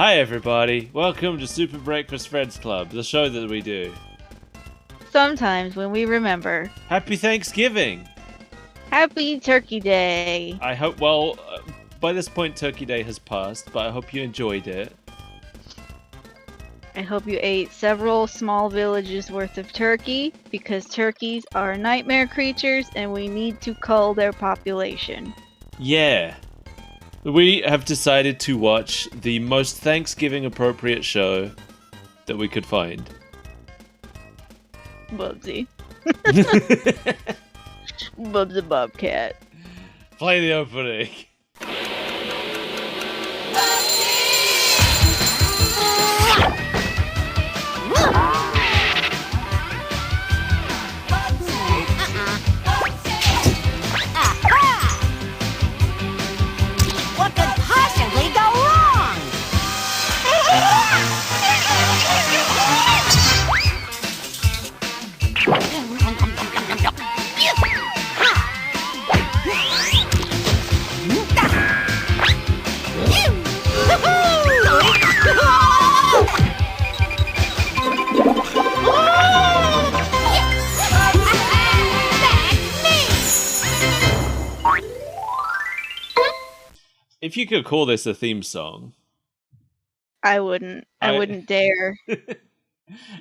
Hi everybody, welcome to Super Breakfast Friends Club, the show that we do. Sometimes when we remember. Happy Thanksgiving! Happy Turkey Day! I hope, by this point Turkey Day has passed, but I hope you enjoyed it. I hope you ate several small villages worth of turkey, because turkeys are nightmare creatures and we need to cull their population. Yeah. We have decided to watch the most Thanksgiving appropriate show that we could find. Bubsy. Bubsy Bobcat. Play the opening. What could possibly go wrong? If you could call this a theme song. I wouldn't dare.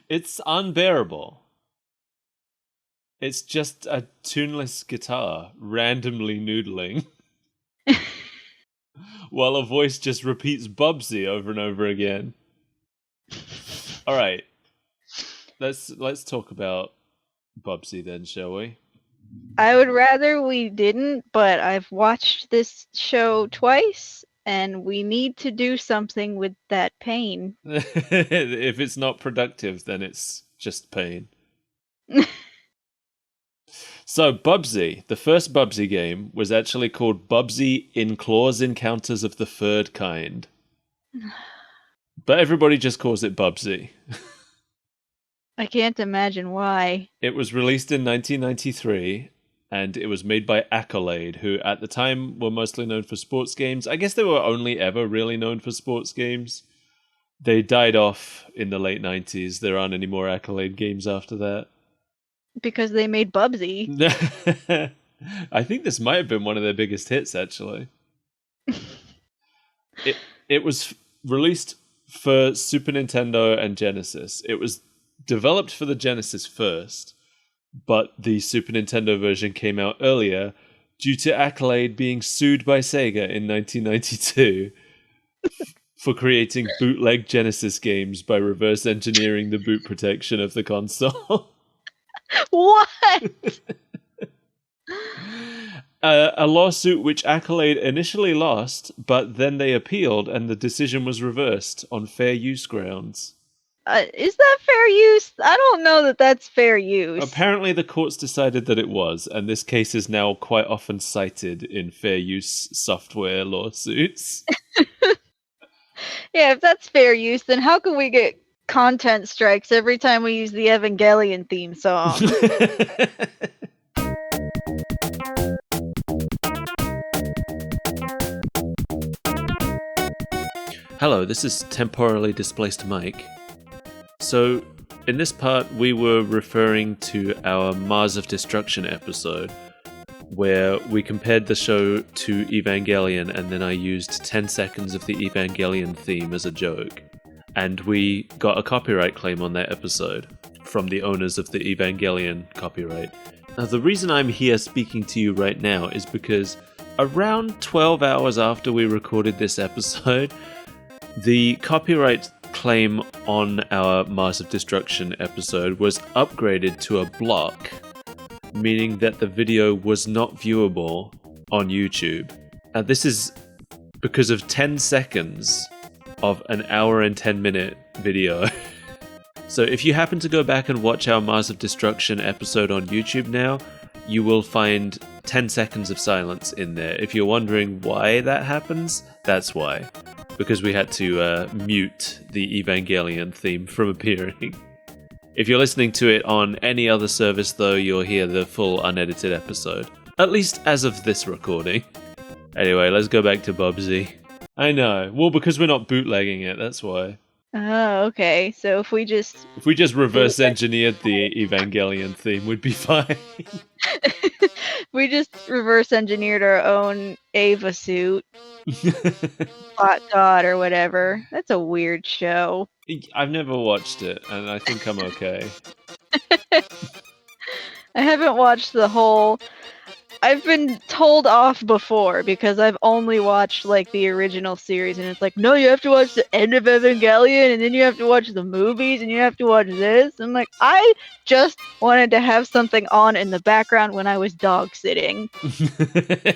It's unbearable. It's just a tuneless guitar randomly noodling while a voice just repeats Bubsy over and over again. All right. Let's talk about Bubsy then, shall we? I would rather we didn't, but I've watched this show twice, and we need to do something with that pain. If it's not productive, then it's just pain. So, Bubsy, the first Bubsy game, was actually called Bubsy in Claws Encounters of the Third Kind. But everybody just calls it Bubsy. I can't imagine why. It was released in 1993, and it was made by Accolade, who at the time were mostly known for sports games. I guess they were only ever really known for sports games. They died off in the late 90s. There aren't any more Accolade games after that. Because they made Bubsy. I think this might have been one of their biggest hits, actually. It was released for Super Nintendo and Genesis. It was developed for the Genesis first, but the Super Nintendo version came out earlier due to Accolade being sued by Sega in 1992 for creating bootleg Genesis games by reverse engineering the boot protection of the console. What? A lawsuit which Accolade initially lost, but then they appealed and the decision was reversed on fair use grounds. Is that fair use? I don't know that that's fair use. Apparently the courts decided that it was, and this case is now quite often cited in fair use software lawsuits. Yeah, if that's fair use, then how can we get content strikes every time we use the Evangelion theme song? Hello, this is Temporally Displaced Mike. So, in this part, we were referring to our Mars of Destruction episode, where we compared the show to Evangelion, and then I used 10 seconds of the Evangelion theme as a joke. And we got a copyright claim on that episode from the owners of the Evangelion copyright. Now, the reason I'm here speaking to you right now is because around 12 hours after we recorded this episode, the copyright claim on our Mars of Destruction episode was upgraded to a block, meaning that the video was not viewable on YouTube. This is because of 10 seconds of an hour and 10 minute video. So if you happen to go back and watch our Mars of Destruction episode on YouTube now, you will find 10 seconds of silence in there. If you're wondering why that happens, that's why. Because we had to mute the Evangelion theme from appearing. If you're listening to it on any other service, though, you'll hear the full unedited episode. At least as of this recording. Anyway, let's go back to Bubsy. I know. Well, because we're not bootlegging it, that's why. Oh, okay. So if we just reverse engineered the Evangelion theme, we'd be fine. we just reverse engineered our own Ava suit, Hot God or whatever. That's a weird show. I've never watched it, and I think I'm okay. I haven't watched the whole. I've been told off before because I've only watched like the original series, and it's like, no, you have to watch the end of Evangelion, and then you have to watch the movies, and you have to watch this. I'm like, I just wanted to have something on in the background when I was dog sitting.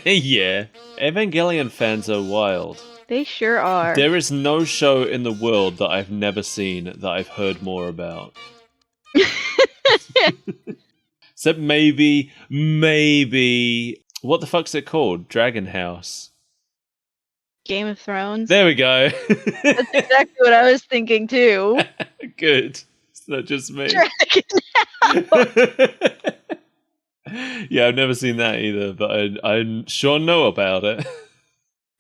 Yeah. Evangelion fans are wild. They sure are. There is no show in the world that I've never seen that I've heard more about. Except maybe, what the fuck's it called? Dragon House. Game of Thrones. There we go. That's exactly what I was thinking too. Good. It's not just me. Dragon Yeah, I've never seen that either, but I sure know about it.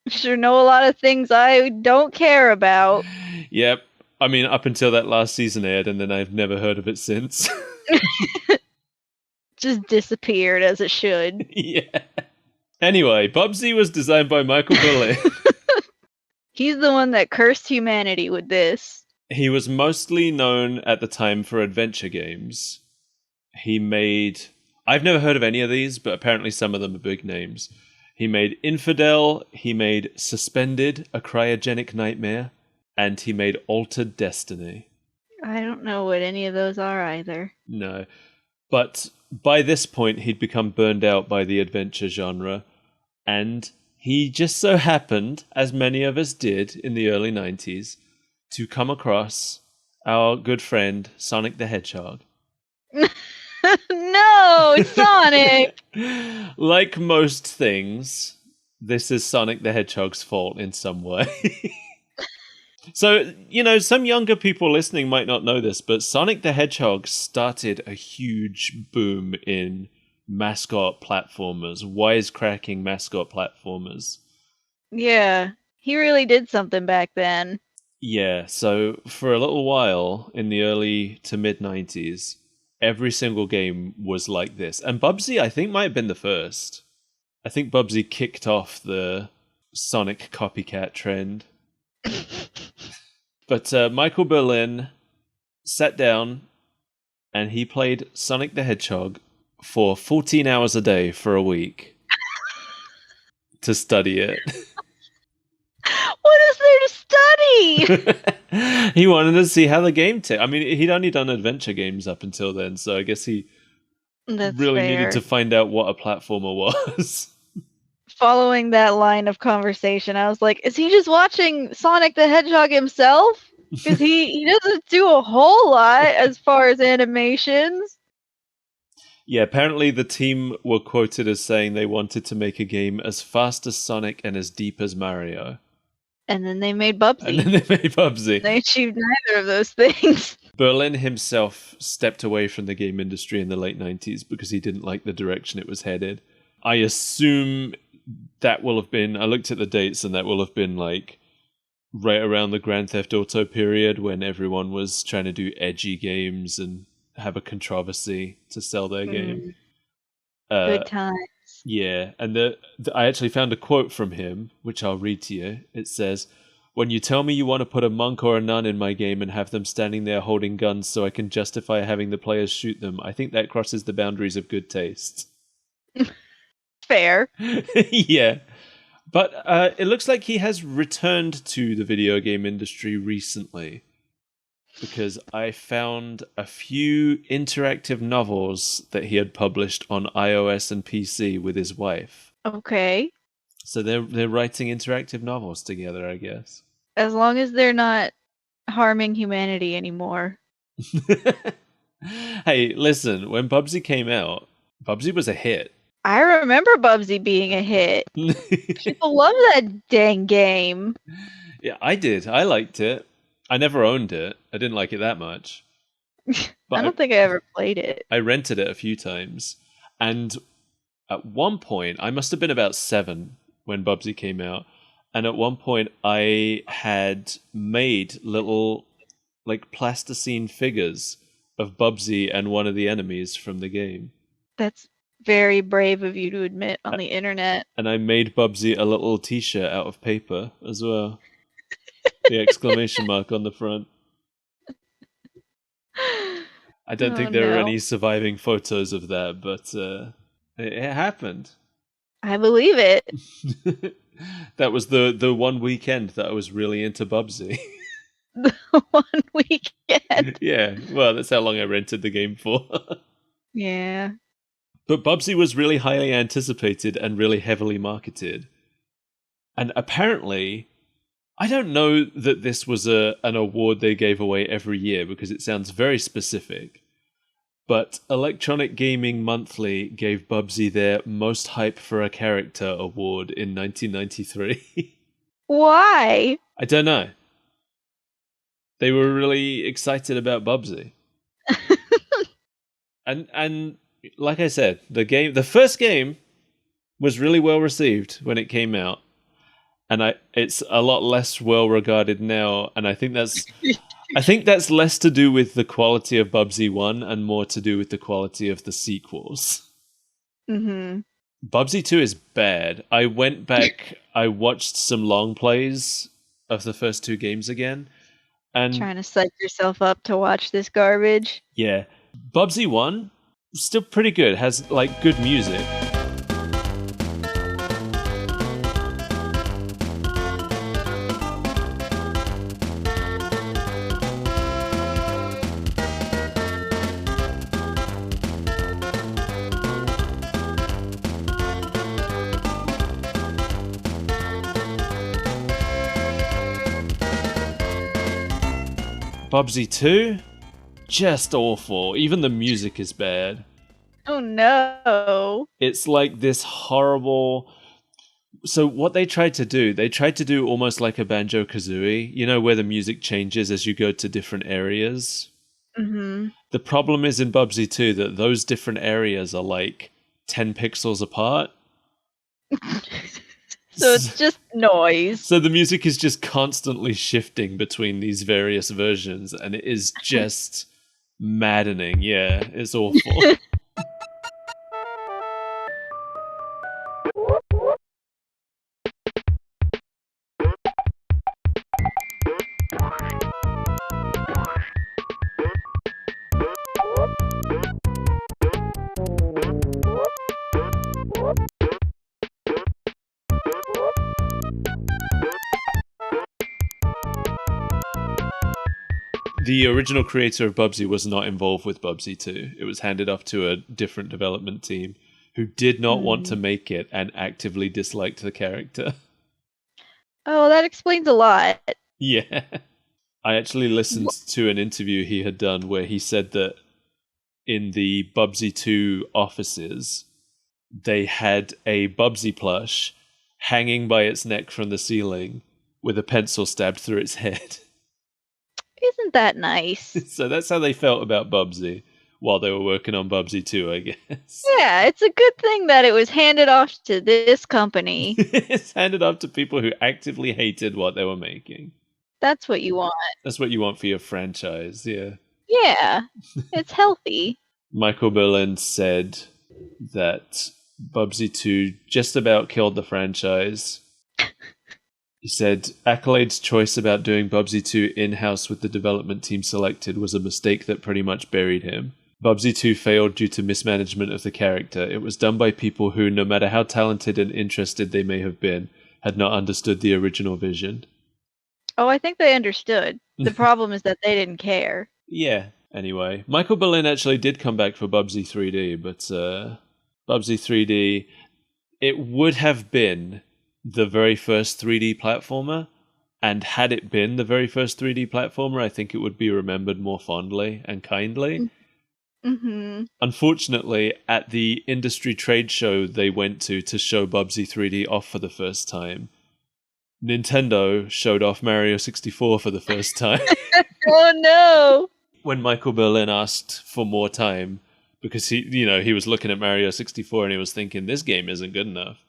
Sure know a lot of things I don't care about. Yep. I mean, up until that last season aired, and then I've never heard of it since. Just disappeared as it should. Yeah. Anyway, Bubsy was designed by Michael Berlin. He's the one that cursed humanity with this. He was mostly known at the time for adventure games. He made... I've never heard of any of these, but apparently some of them are big names. He made Infidel, he made Suspended, A Cryogenic Nightmare, and he made Altered Destiny. I don't know what any of those are either. No. But by this point, he'd become burned out by the adventure genre, and he just so happened, as many of us did in the early 90s, to come across our good friend Sonic the Hedgehog. No, Sonic! Like most things, this is Sonic the Hedgehog's fault in some way. So, some younger people listening might not know this, but Sonic the Hedgehog started a huge boom in mascot platformers, wisecracking mascot platformers. Yeah, he really did something back then. Yeah, so for a little while in the early to mid 90s, every single game was like this. And Bubsy, I think, might have been the first. I think Bubsy kicked off the Sonic copycat trend. But Michael Berlin sat down and he played Sonic the Hedgehog for 14 hours a day for a week to study it. What is there to study? He wanted to see how the game I mean, he'd only done adventure games up until then, so I guess he needed to find out what a platformer was. Following that line of conversation, I was like, is he just watching Sonic the Hedgehog himself? Because he doesn't do a whole lot as far as animations. Yeah, apparently the team were quoted as saying they wanted to make a game as fast as Sonic and as deep as Mario. And then they made Bubsy. They achieved neither of those things. Berlin himself stepped away from the game industry in the late 90s because he didn't like the direction it was headed. I assume that will have been... I looked at the dates and that will have been like right around the Grand Theft Auto period when everyone was trying to do edgy games and have a controversy to sell their game. Good times. Yeah, and I actually found a quote from him, which I'll read to you. It says, "When you tell me you want to put a monk or a nun in my game and have them standing there holding guns so I can justify having the players shoot them, I think that crosses the boundaries of good taste." Fair. Yeah. But it looks like he has returned to the video game industry recently, because I found a few interactive novels that he had published on iOS and PC with his wife. Okay. So they're writing interactive novels together, I guess. As long as they're not harming humanity anymore. Hey, listen, when Bubsy came out, Bubsy was a hit. I remember Bubsy being a hit. People love that dang game. Yeah, I did. I liked it. I never owned it. I didn't like it that much. But I don't think I ever played it. I rented it a few times. And at one point, I must have been about 7 when Bubsy came out. And at one point, I had made little, like, plasticine figures of Bubsy and one of the enemies from the game. That's very brave of you to admit on the internet. And I made Bubsy a little t-shirt out of paper as well. The exclamation mark on the front. I don't think there are any surviving photos of that, but it happened. I believe it. That was the one weekend that I was really into Bubsy. The one weekend. Yeah, well, that's how long I rented the game for. Yeah. But Bubsy was really highly anticipated and really heavily marketed. And apparently, I don't know that this was an award they gave away every year because it sounds very specific. But Electronic Gaming Monthly gave Bubsy their Most Hype for a Character award in 1993. Why? I don't know. They were really excited about Bubsy. and like I said, the first game was really well received when it came out. And it's a lot less well regarded now, and I think that's less to do with the quality of Bubsy 1 and more to do with the quality of the sequels. Mm-hmm. Bubsy 2 is bad. I went back, I watched some long plays of the first two games again. And trying to psych yourself up to watch this garbage. Yeah. Bubsy 1, still pretty good, has like good music. Bubsy 2, just awful. Even the music is bad. Oh no. It's like this horrible... So what they tried to do almost like a Banjo-Kazooie, you know, where the music changes as you go to different areas. Mm-hmm. The problem is in Bubsy 2 that those different areas are like 10 pixels apart. So it's just noise. So the music is just constantly shifting between these various versions, and it is just maddening. Yeah, it's awful. The original creator of Bubsy was not involved with Bubsy 2. It was handed off to a different development team who did not want to make it and actively disliked the character. Oh, that explains a lot. Yeah. I actually listened to an interview he had done where he said that in the Bubsy 2 offices, they had a Bubsy plush hanging by its neck from the ceiling with a pencil stabbed through its head. Isn't that nice? So that's how they felt about Bubsy while they were working on Bubsy 2, I guess. Yeah, it's a good thing that it was handed off to this company. It's handed off to people who actively hated what they were making. That's what you want. That's what you want for your franchise, yeah. Yeah, it's healthy. Michael Berlin said that Bubsy 2 just about killed the franchise. He said, Accolade's choice about doing Bubsy 2 in-house with the development team selected was a mistake that pretty much buried him. Bubsy 2 failed due to mismanagement of the character. It was done by people who, no matter how talented and interested they may have been, had not understood the original vision. Oh, I think they understood. The problem is that they didn't care. Yeah. Anyway, Michael Berlin actually did come back for Bubsy 3D, but Bubsy 3D, it would have been the very first 3D platformer, and had it been the very first 3D platformer, I think it would be remembered more fondly and kindly. Mm-hmm. Unfortunately, at the industry trade show they went to show Bubsy 3D off for the first time, Nintendo showed off Mario 64 for the first time. Oh no! When Michael Berlin asked for more time, because he was looking at Mario 64 and he was thinking, this game isn't good enough.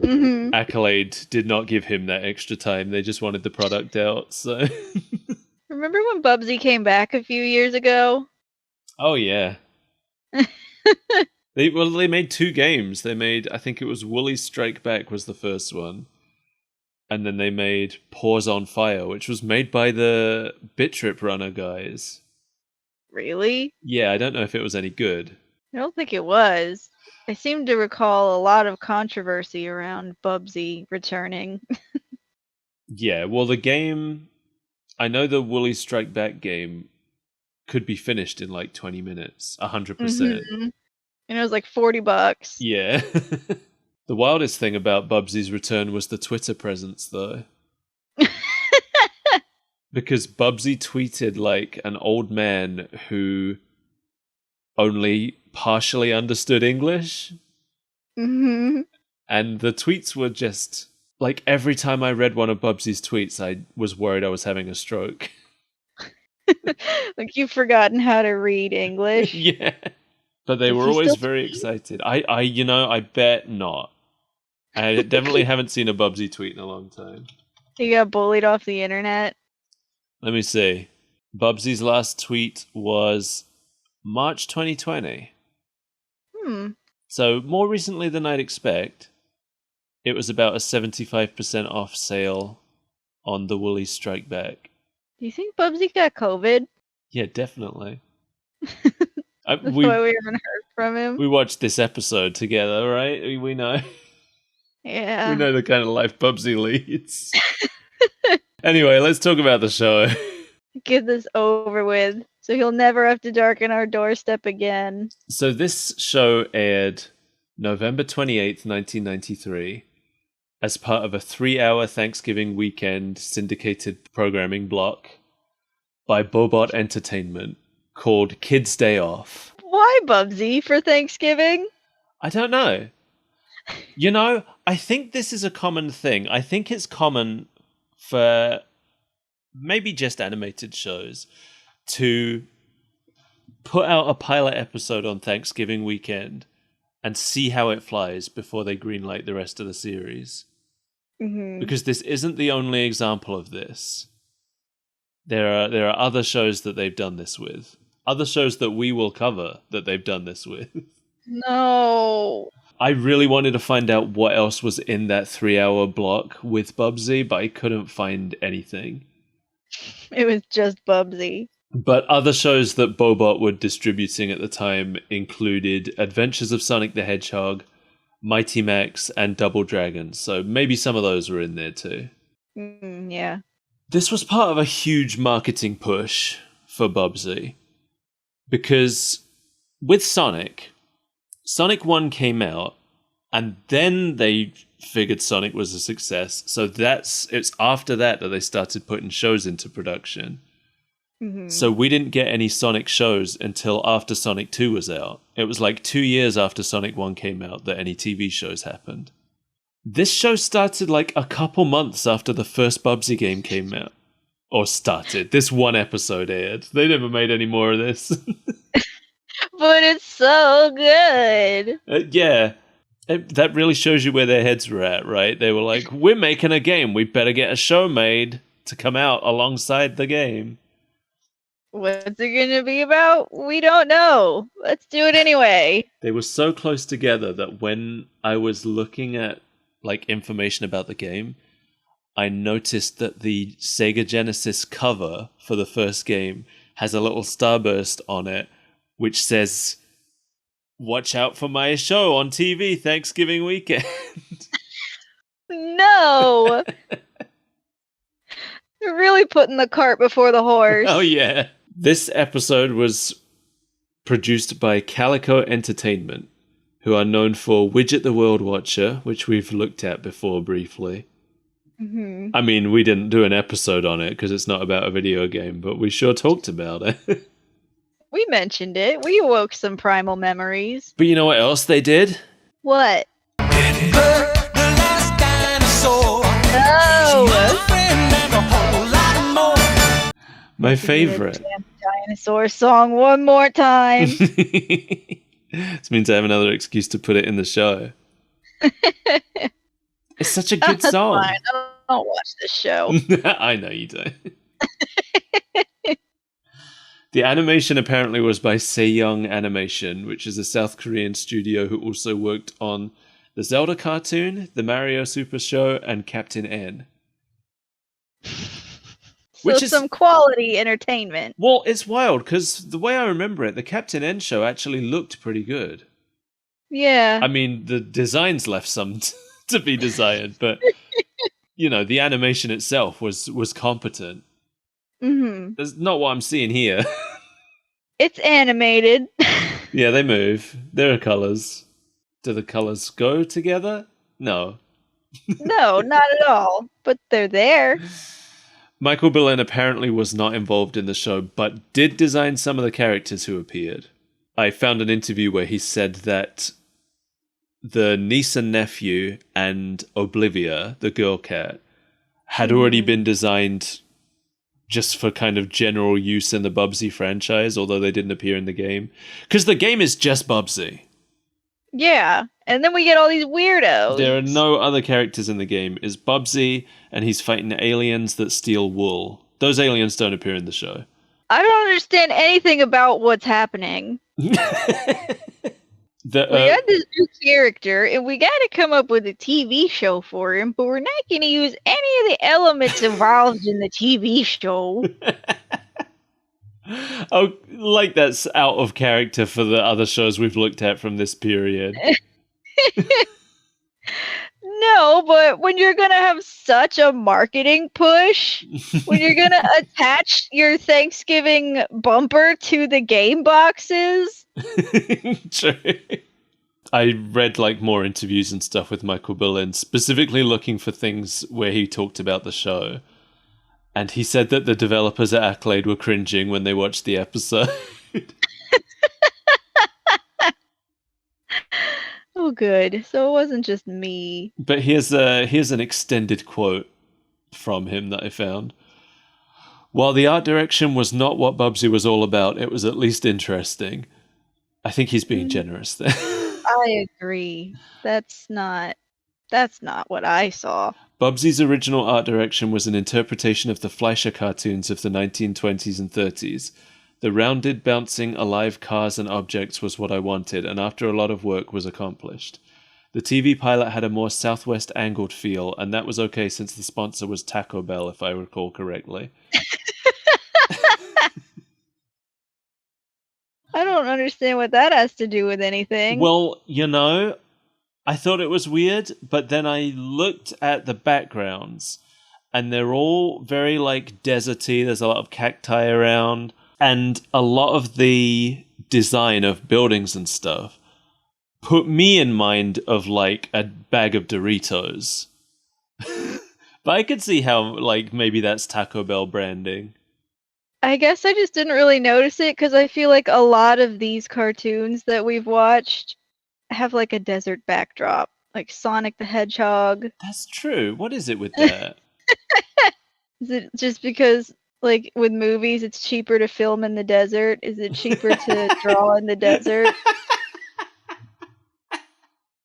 Accolade did not give him that extra time. They just wanted the product out. So, Remember when Bubsy came back a few years ago? oh yeah, they made 2 games. They made, I think it was Woolly Strike Back was the first one, and then they made Paws on Fire, which was made by the Bit Trip Runner guys. Really? Yeah, I don't know if it was any good. I don't think it was. I seem to recall a lot of controversy around Bubsy returning. Yeah, well, the game, I know the Woolly Strike Back game could be finished in like 20 minutes, 100%. Mhm. And it was like $40. Yeah. The wildest thing about Bubsy's return was the Twitter presence, though. Because Bubsy tweeted like an old man who only partially understood English. Mm-hmm. And the tweets were just like every time I read one of Bubsy's tweets, I was worried I was having a stroke. Like you've forgotten how to read English. Yeah. But they Does were he always still very tweet? excited. I bet not. I definitely haven't seen a Bubsy tweet in a long time. He got bullied off the internet. Let me see. Bubsy's last tweet was March 2020. So more recently than I'd expect. It was about a 75% off sale on the Woolly Strike Back. Do you think Bubsy got COVID? Yeah, definitely. That's why we haven't heard from him. We watched this episode together, right? We know. Yeah. We know the kind of life Bubsy leads. Anyway, let's talk about the show. Get this over with, so he'll never have to darken our doorstep again. So this show aired November 28th, 1993, as part of a 3-hour Thanksgiving weekend syndicated programming block by Bobot Entertainment called Kids Day Off. Why Bubsy for Thanksgiving? I don't know. You know, I think this is a common thing. I think it's common for maybe just animated shows to put out a pilot episode on Thanksgiving weekend and see how it flies before they greenlight the rest of the series. Mm-hmm. Because this isn't the only example of this. There are other shows that they've done this with. Other shows that we will cover that they've done this with. No. I really wanted to find out what else was in that 3-hour block with Bubsy, but I couldn't find anything. It was just Bubsy. But other shows that Bobot were distributing at the time included Adventures of Sonic the Hedgehog, Mighty Max, and Double Dragon. So maybe some of those were in there too. Yeah. This was part of a huge marketing push for Bubsy. Because with Sonic 1 came out, and then they figured Sonic was a success. So it's after that they started putting shows into production. Mm-hmm. So we didn't get any Sonic shows until after Sonic 2 was out. It was like 2 years after Sonic 1 came out that any TV shows happened. This show started like a couple months after the first Bubsy game came out. Or started. This one episode aired. They never made any more of this. But it's so good. Yeah. That really shows you where their heads were at, right? They were like, we're making a game. We better get a show made to come out alongside the game. What's it going to be about? We don't know. Let's do it anyway. They were so close together that when I was looking at like information about the game, I noticed that the Sega Genesis cover for the first game has a little starburst on it, which says, "Watch out for my show on TV Thanksgiving weekend." No. You're really putting the cart before the horse. Oh, yeah. This episode was produced by Calico Entertainment, who are known for Widget the World Watcher, which we've looked at before briefly. Mm-hmm. I mean, we didn't do an episode on it because it's not about a video game, but we sure talked about it. We mentioned it. We awoke some primal memories. But you know what else they did? What? The last dinosaur. No! Friend and a whole lot more. My favorite. Damn dinosaur song one more time. This means I have another excuse to put it in the show. It's such a good That's song. fine. I don't watch this show. I know you don't. The animation apparently was by Sejong Animation, which is a South Korean studio who also worked on the Zelda cartoon, the Mario Super Show, and Captain N. So some quality entertainment. Well, it's wild, because the way I remember it, the Captain N show actually looked pretty good. Yeah. I mean, the designs left some to be desired, but, the animation itself was competent. Mm-hmm. That's not what I'm seeing here. It's animated. Yeah, they move. There are colors. Do the colors go together? No. No, not at all. But they're there. Michael Berlin apparently was not involved in the show, but did design some of the characters who appeared. I found an interview where he said that the niece and nephew and Oblivia, the girl cat, had already been designed just for kind of general use in the Bubsy franchise, although they didn't appear in the game. Because the game is just Bubsy. Yeah, and then we get all these weirdos. There are no other characters in the game. It's Bubsy, and he's fighting aliens that steal wool. Those aliens don't appear in the show. I don't understand anything about what's happening. We had this new character, and we got to come up with a TV show for him, but we're not going to use any of the elements involved in the TV show. Oh, like that's out of character for the other shows we've looked at from this period. No, but when you're going to have such a marketing push, when you're going to attach your Thanksgiving bumper to the game boxes. True. I read more interviews and stuff with Michael Berlin, specifically looking for things where he talked about the show. And he said that the developers at Accolade were cringing when they watched the episode. Oh, good. So it wasn't just me. But here's an extended quote from him that I found. While the art direction was not what Bubsy was all about, it was at least interesting. I think he's being generous there. I agree. That's not what I saw. Bubsy's original art direction was an interpretation of the Fleischer cartoons of the 1920s and 30s. The rounded, bouncing, alive cars and objects was what I wanted, and after a lot of work was accomplished. The TV pilot had a more southwest angled feel, and that was okay since the sponsor was Taco Bell, if I recall correctly. I don't understand what that has to do with anything. Well, I thought it was weird, but then I looked at the backgrounds, and they're all very, deserty. There's a lot of cacti around, and a lot of the design of buildings and stuff put me in mind of, a bag of Doritos. But I could see how, maybe that's Taco Bell branding. I guess I just didn't really notice it because I feel like a lot of these cartoons that we've watched have a desert backdrop, like Sonic the Hedgehog. That's true. What is it with that? Is it just because, with movies, it's cheaper to film in the desert? Is it cheaper to draw in the desert?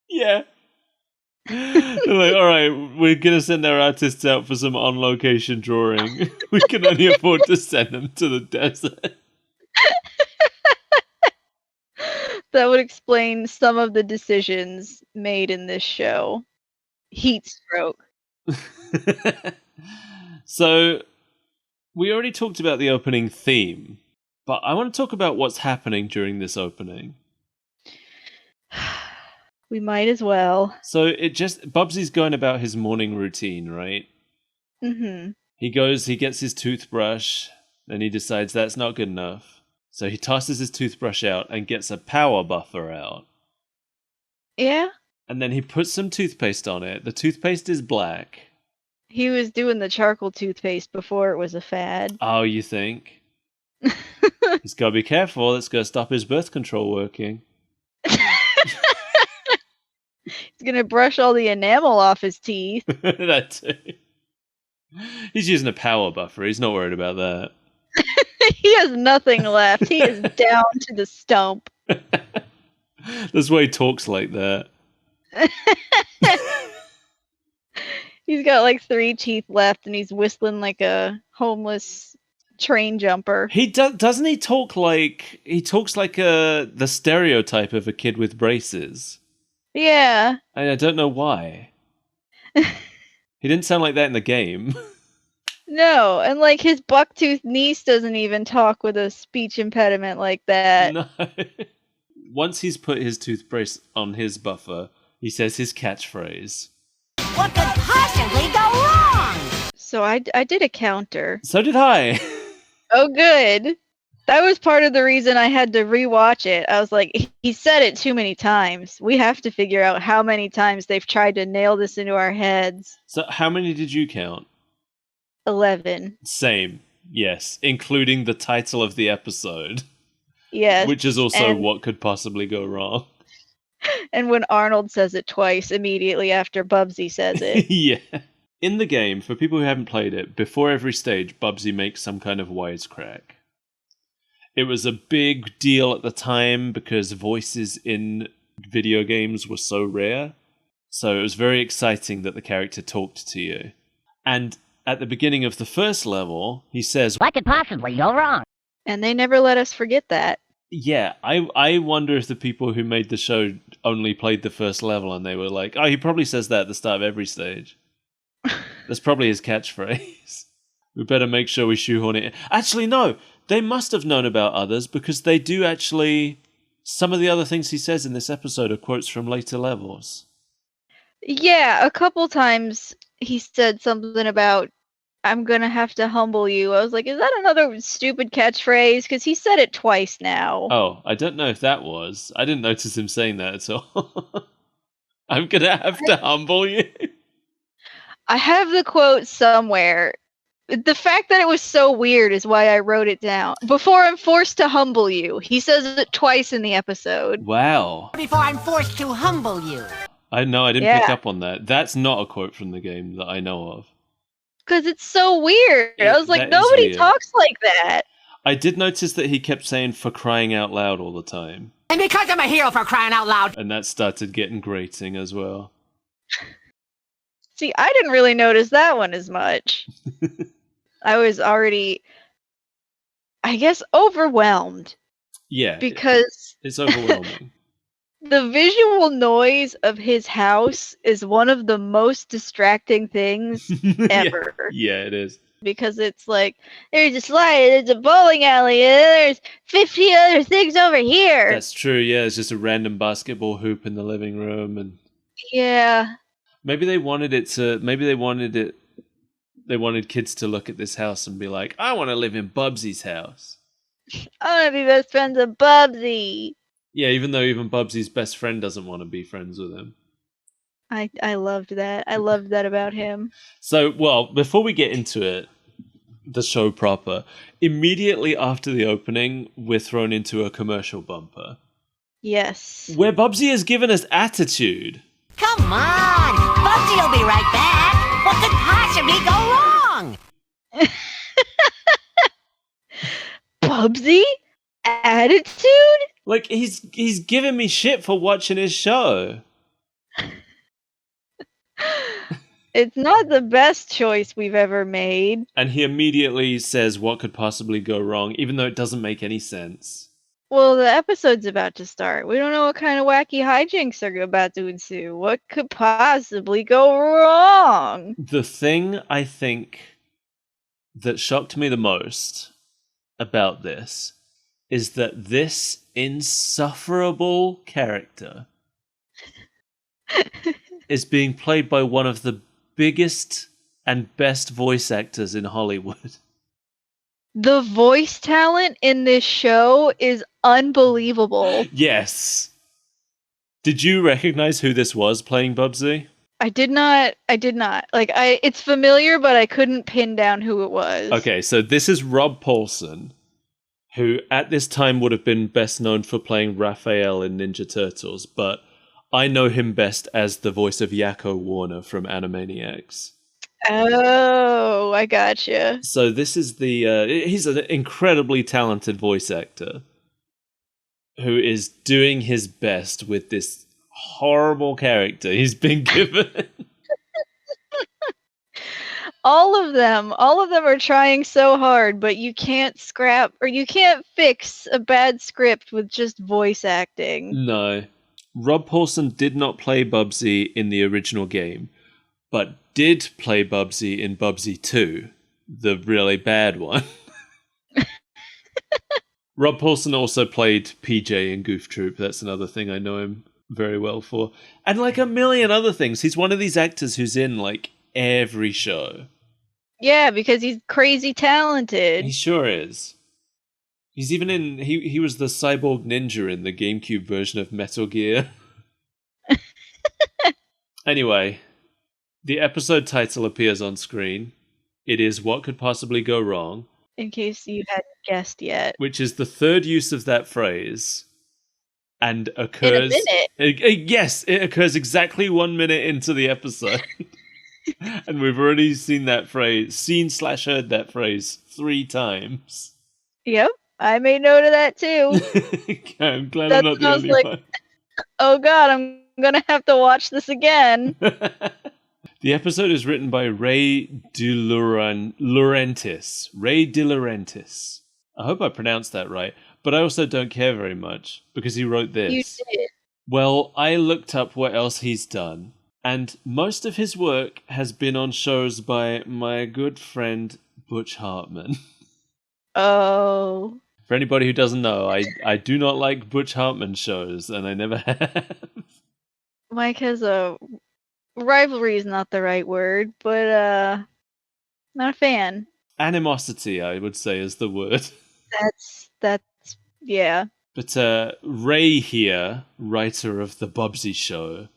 Yeah. All right, we're going to send our artists out for some on-location drawing. We can only afford to send them to the desert. That would explain some of the decisions made in this show. Heat stroke. So, we already talked about the opening theme, but I want to talk about what's happening during this opening. We might as well. So, Bubsy's going about his morning routine, right? Mm-hmm. He gets his toothbrush, and he decides that's not good enough. So he tosses his toothbrush out and gets a power buffer out. Yeah? And then he puts some toothpaste on it. The toothpaste is black. He was doing the charcoal toothpaste before it was a fad. Oh, you think? He's got to be careful. That's going to stop his birth control working. He's going to brush all the enamel off his teeth. That too. He's using a power buffer. He's not worried about that. He has nothing left. He is down to the stump. That's why he talks like that. He's got like 3 teeth left, and he's whistling like a homeless train jumper. He doesn't he talk like the stereotype of a kid with braces. Yeah. I don't know why. He didn't sound like that in the game. No, and like his bucktooth niece doesn't even talk with a speech impediment like that. No. Once he's put his tooth brace on his buffer, he says his catchphrase. What could possibly go wrong? So I did a counter. So did I. Oh, good. That was part of the reason I had to rewatch it. I was like, he said it too many times. We have to figure out how many times they've tried to nail this into our heads. So how many did you count? 11. Same. Yes, including the title of the episode. Yes. Which is also what could possibly go wrong. And when Arnold says it twice immediately after Bubsy says it. Yeah. In the game, for people who haven't played it, before every stage, Bubsy makes some kind of wisecrack. It was a big deal at the time because voices in video games were so rare. So it was very exciting that the character talked to you. And at the beginning of the first level, he says, What could possibly go wrong? And they never let us forget that. yeah, I wonder if the people who made the show only played the first level and they were like, oh, he probably says that at the start of every stage. That's probably his catchphrase. We better make sure we shoehorn it in. Actually, no. They must have known about others because they do actually... Some of the other things he says in this episode are quotes from later levels. Yeah, a couple times he said something about, I'm gonna have to humble you. I was like, is that another stupid catchphrase? Because he said it twice now. Oh, I don't know if that was. I didn't notice him saying that at all. I'm gonna have to humble you. I have the quote somewhere. The fact that it was so weird is why I wrote it down. Before I'm forced to humble you. He says it twice in the episode. Wow. Before I'm forced to humble you. I didn't pick up on that. That's not a quote from the game that I know of. Because it's so weird. I was like, that is nobody weird. talks like that. I did notice that he kept saying "for crying out loud" all the time. And because I'm a hero for crying out loud. And that started getting grating as well. See, I didn't really notice that one as much. I was already, I guess, overwhelmed. Yeah. Because it's overwhelming. the visual noise of his house is one of the most distracting things ever. Yeah, it is. Because it's like, there's a slide, there's a bowling alley, and there's 50 other things over here. That's true, yeah. It's just a random basketball hoop in the living room. And yeah. Maybe they wanted kids to look at this house and be like, I want to live in Bubsy's house. I want to be best friends with Bubsy. Yeah, even though even Bubsy's best friend doesn't want to be friends with him. I loved that. I loved that about him. So, well, before we get into it, the show proper, immediately after the opening, we're thrown into a commercial bumper. Yes. Where Bubsy has given us attitude. Come on! Bubsy will be right back! What could possibly go wrong? Bubsy? Attitude? Like, he's giving me shit for watching his show. It's not the best choice we've ever made. And he immediately says what could possibly go wrong, even though it doesn't make any sense. Well, the episode's about to start. We don't know what kind of wacky hijinks are about to ensue. What could possibly go wrong? The thing I think that shocked me the most about this is that this insufferable character is being played by one of the biggest and best voice actors in Hollywood. The voice talent in this show is unbelievable. Yes. Did you recognize who this was playing Bubsy? I did not. Like, it's familiar, but I couldn't pin down who it was. Okay, so this is Rob Paulson, who at this time would have been best known for playing Raphael in Ninja Turtles, but I know him best as the voice of Yakko Warner from Animaniacs. Oh, I gotcha. So this is he's an incredibly talented voice actor who is doing his best with this horrible character he's been given. All of them are trying so hard, but you can't scrap or you can't fix a bad script with just voice acting. No. Rob Paulson did not play Bubsy in the original game, but did play Bubsy in Bubsy 2, the really bad one. Rob Paulson also played PJ in Goof Troop. That's another thing I know him very well for. And like a million other things. He's one of these actors who's in like every show. Yeah, because he's crazy talented. He sure is. He's even in... He was the cyborg ninja in the GameCube version of Metal Gear. Anyway, the episode title appears on screen. It is What Could Possibly Go Wrong? In case you hadn't guessed yet. Which is the third use of that phrase. And occurs... In a minute. Yes, it occurs exactly 1 minute into the episode. And we've already seen that phrase, /heard that phrase 3 times. Yep, I made note of that too. I'm glad I'm not the only one. Oh god, I'm gonna have to watch this again. The episode is written by Ray DeLaurentis. Ray DeLaurentis. I hope I pronounced that right, but I also don't care very much because he wrote this. You did. Well, I looked up what else he's done, and most of his work has been on shows by my good friend Butch Hartman. Oh. For anybody who doesn't know, I do not like Butch Hartman shows, and I never have. Mike has a... Rivalry is not the right word, but not a fan. Animosity, I would say, is the word. That's yeah. But Ray here, writer of The Bubsy Show,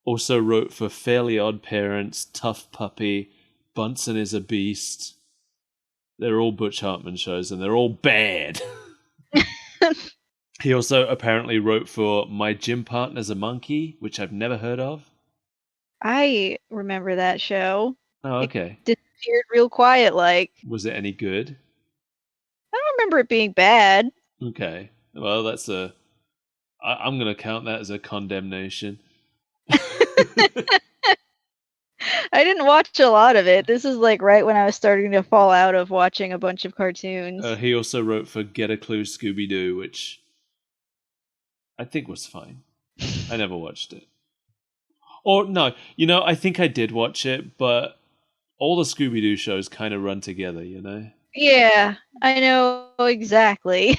also wrote for Fairly Odd Parents, Tough Puppy, Bunsen is a Beast. They're all Butch Hartman shows, and they're all bad. He also apparently wrote for My Gym Partner's a Monkey, which I've never heard of. I remember that show. Oh, okay. It disappeared real quiet, like. Was it any good? I don't remember it being bad. Okay. Well, that's I'm going to count that as a condemnation. I didn't watch a lot of it. This is like right when I was starting to fall out of watching a bunch of cartoons. He also wrote for Get a Clue Scooby-Doo, which I think was fine. I never watched it. Or, no, I think I did watch it, but all the Scooby-Doo shows kind of run together, you know? Yeah, I know exactly.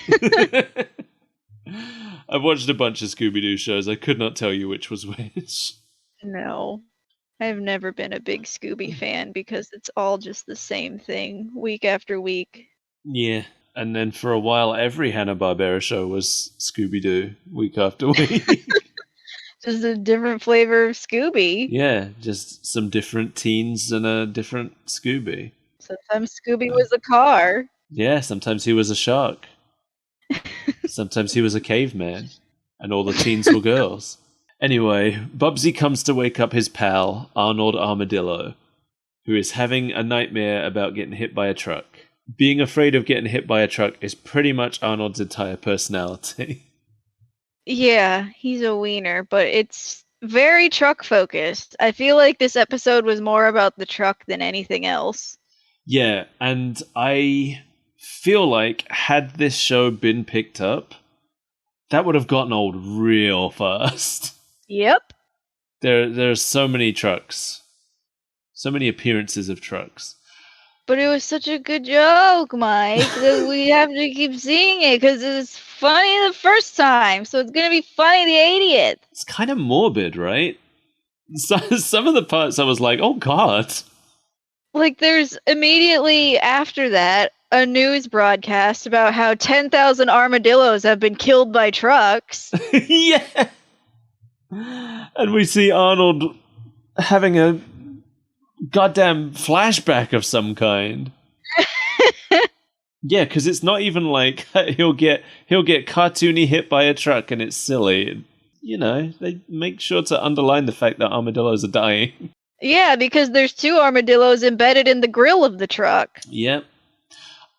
I've watched a bunch of Scooby-Doo shows. I could not tell you which was which. No. I've never been a big Scooby fan because it's all just the same thing week after week. Yeah. And then for a while, every Hanna-Barbera show was Scooby-Doo week after week. Just a different flavor of Scooby. Yeah, just some different teens and a different Scooby. Sometimes Scooby was a car. Yeah, sometimes he was a shark. Sometimes he was a caveman. And all the teens were girls. Anyway, Bubsy comes to wake up his pal, Arnold Armadillo, who is having a nightmare about getting hit by a truck. Being afraid of getting hit by a truck is pretty much Arnold's entire personality. Yeah, he's a wiener, but it's very truck focused. I feel like this episode was more about the truck than anything else. Yeah, and I feel like had this show been picked up, that would have gotten old real fast. Yep. There's so many trucks. So many appearances of trucks. But it was such a good joke, Mike, that we have to keep seeing it because it was funny the first time, so it's going to be funny the 80th. It's kind of morbid, right? Some of the parts I was like, oh god. Like, there's immediately after that a news broadcast about how 10,000 armadillos have been killed by trucks. Yeah. And we see Arnold having a goddamn flashback of some kind. Yeah, because it's not even like he'll get cartoony hit by a truck and it's silly. They make sure to underline the fact that armadillos are dying. Yeah, because there's 2 armadillos embedded in the grill of the truck. Yep.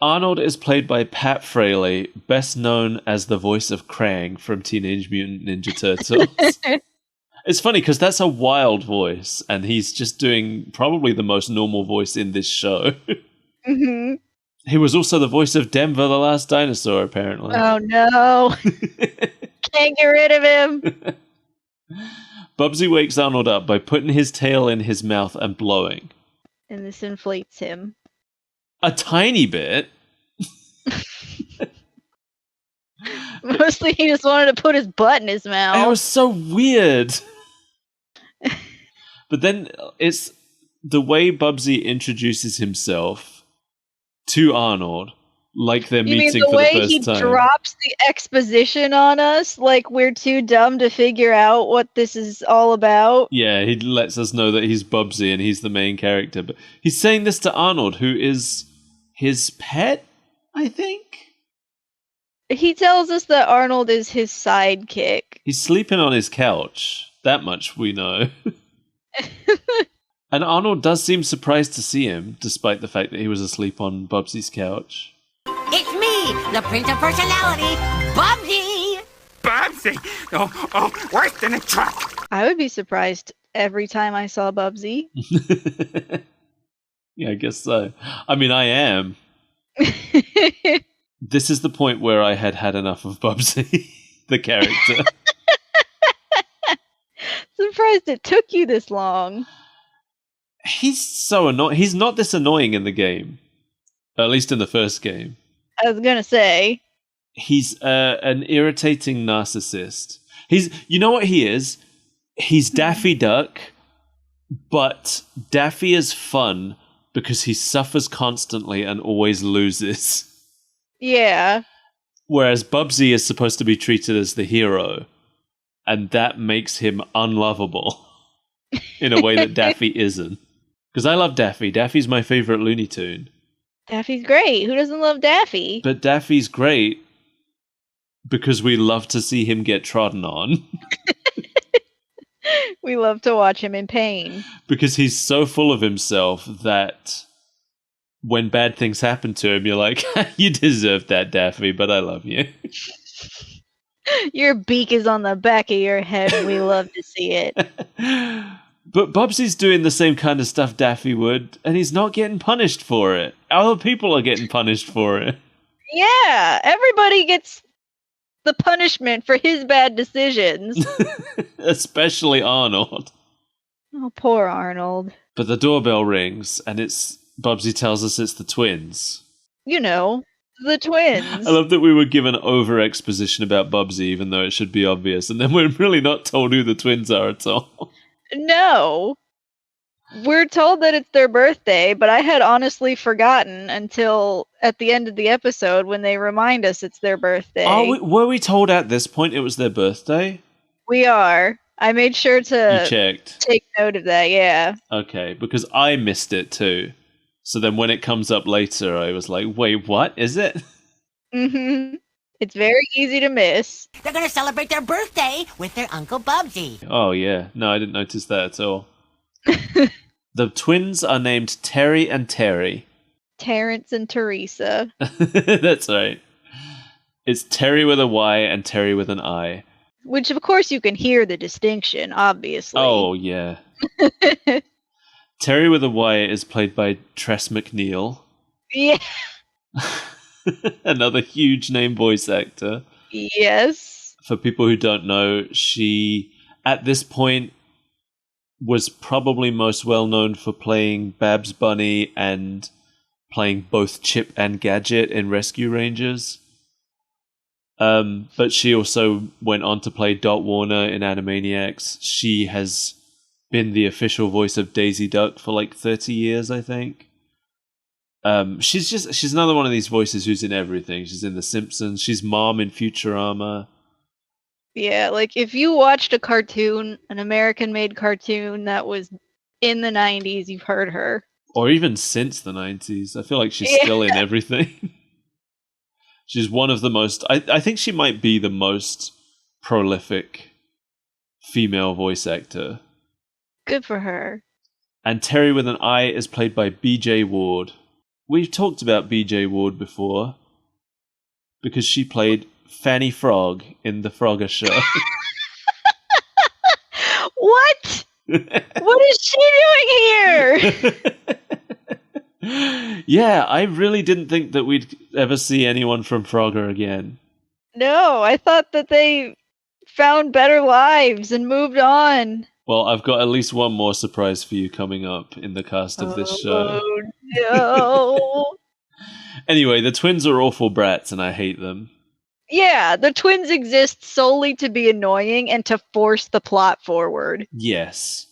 Arnold is played by Pat Fraley, best known as the voice of Krang from Teenage Mutant Ninja Turtles. It's funny because that's a wild voice, and he's just doing probably the most normal voice in this show. Mm-hmm. He was also the voice of Denver the Last Dinosaur, apparently. Oh no. Can't get rid of him. Bubsy wakes Arnold up by putting his tail in his mouth and blowing. And this inflates him. A tiny bit. Mostly he just wanted to put his butt in his mouth. That was so weird. But then it's the way Bubsy introduces himself to Arnold, like they're You mean meeting the for way the first he time. drops the exposition on us, like we're too dumb to figure out what this is all about? Yeah, he lets us know that he's Bubsy and he's the main character. But he's saying this to Arnold, who is his pet, I think? He tells us that Arnold is his sidekick. He's sleeping on his couch. That much we know. And Arnold does seem surprised to see him, despite the fact that he was asleep on Bubsy's couch. It's me, the Prince of Personality, Bubsy! Bubsy! Oh, worse than a truck! I would be surprised every time I saw Bubsy. Yeah, I guess so. I mean, I am. This is the point where I had had enough of Bubsy, the character. Surprised it took you this long. He's so annoying. He's not this annoying in the game. At least in the first game. I was gonna say. He's an irritating narcissist. You know what he is? He's Daffy Duck, but Daffy is fun because he suffers constantly and always loses. Yeah. Whereas Bubsy is supposed to be treated as the hero, and that makes him unlovable in a way that Daffy isn't. Because I love Daffy. Daffy's my favorite Looney Tune. Daffy's great. Who doesn't love Daffy? But Daffy's great because we love to see him get trodden on. We love to watch him in pain. Because he's so full of himself that when bad things happen to him, you're like, you deserve that, Daffy, but I love you. Your beak is on the back of your head and we love to see it. But Bubsy's doing the same kind of stuff Daffy would, and he's not getting punished for it. Other people are getting punished for it. Yeah, everybody gets the punishment for his bad decisions. Especially Arnold. Oh, poor Arnold. But the doorbell rings, and Bubsy tells us it's the twins. You know, the twins. I love that we were given over-exposition about Bubsy, even though it should be obvious, and then we're really not told who the twins are at all. No. We're told that it's their birthday, but I had honestly forgotten until at the end of the episode when they remind us it's their birthday. Were we told at this point it was their birthday? We are. I made sure to You checked. take note of that, yeah. Okay, because I missed it too. So then when it comes up later, I was like, wait, what? Is it? Mm-hmm. It's very easy to miss. They're gonna celebrate their birthday with their Uncle Bubsy. Oh, yeah. No, I didn't notice that at all. The twins are named Terry and Terry. Terrence and Teresa. That's right. It's Terry with a Y and Terry with an I. Which, of course, you can hear the distinction, obviously. Oh, yeah. Terry with a Y is played by Tress MacNeille. Yeah. Another huge name voice actor. Yes. For people who don't know, she, at this point, was probably most well known for playing Babs Bunny and playing both Chip and Gadget in Rescue Rangers. But she also went on to play Dot Warner in Animaniacs. She has been the official voice of Daisy Duck for like 30 years, I think. She's another one of these voices who's in everything. She's in The Simpsons. She's Mom in Futurama. Yeah, like if you watched a cartoon, an American-made cartoon that was in the 90s, you've heard her. Or even since the 90s. I feel like she's still in everything. She's one of the most... I think she might be the most prolific female voice actor. Good for her. And Terry with an I is played by B.J. Ward. We've talked about B.J. Ward before because she played Fanny Frog in The Frogger Show. What? What is she doing here? Yeah, I really didn't think that we'd ever see anyone from Frogger again. No, I thought that they found better lives and moved on. Well, I've got at least one more surprise for you coming up in the cast of this show. Oh no. Anyway, the twins are awful brats and I hate them. Yeah, the twins exist solely to be annoying and to force the plot forward. Yes.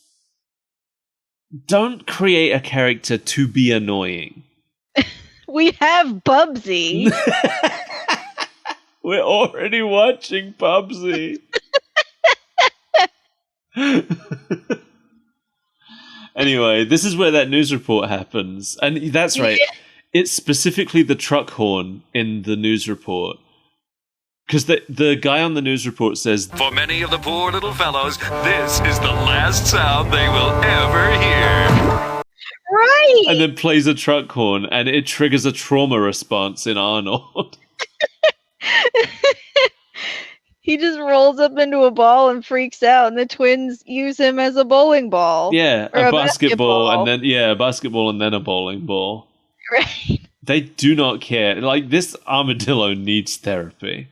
Don't create a character to be annoying. We have Bubsy. We're already watching Bubsy. Anyway, this is where that news report happens. And that's right. Yeah. It's specifically the truck horn in the news report. Because the guy on the news report says, For many of the poor little fellows, this is the last sound they will ever hear. Right! and then plays a truck horn, and it triggers a trauma response in Arnold. He just rolls up into a ball and freaks out, and the twins use him as a bowling ball. Yeah, Or a basketball, basketball. and then a basketball and then a bowling ball. Right. They do not care. Like, this armadillo needs therapy.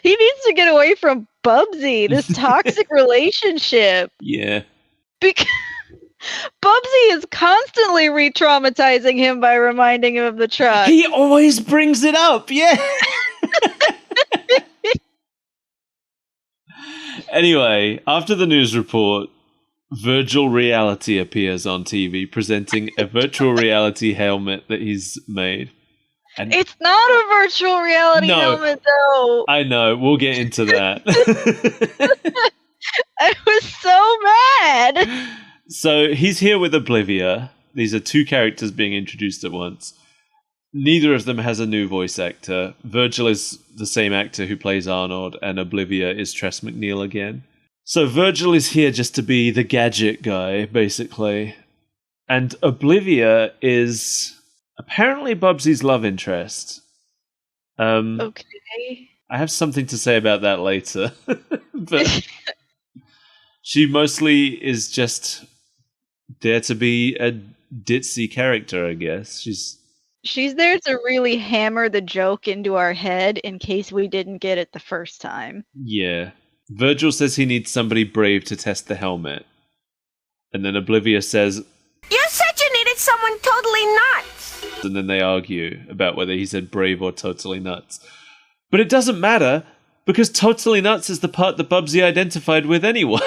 He needs to get away from Bubsy, this toxic relationship. Yeah. Because Bubsy is constantly re-traumatizing him by reminding him of the truck. He always brings it up, yeah. Anyway, after the news report, Virtual Reality appears on TV, presenting a virtual reality helmet that he's made. And It's not a virtual reality No. helmet, though. I know, we'll get into that. I was so mad. So he's here with Oblivia. These are two characters being introduced at once. Neither of them has a new voice actor. Virgil is the same actor who plays Arnold, and Oblivia is Tress MacNeille again. So Virgil is here just to be the gadget guy, basically. And Oblivia is apparently Bubsy's love interest. Okay. I have something to say about that later. But she mostly is just there to be a ditzy character, I guess. She's there to really hammer the joke into our head in case we didn't get it the first time. Yeah. Virgil says he needs somebody brave to test the helmet. And then Oblivia says, You said you needed someone totally nuts. and then they argue about whether he said brave or totally nuts. But it doesn't matter, because totally nuts is the part that Bubsy identified with anyway.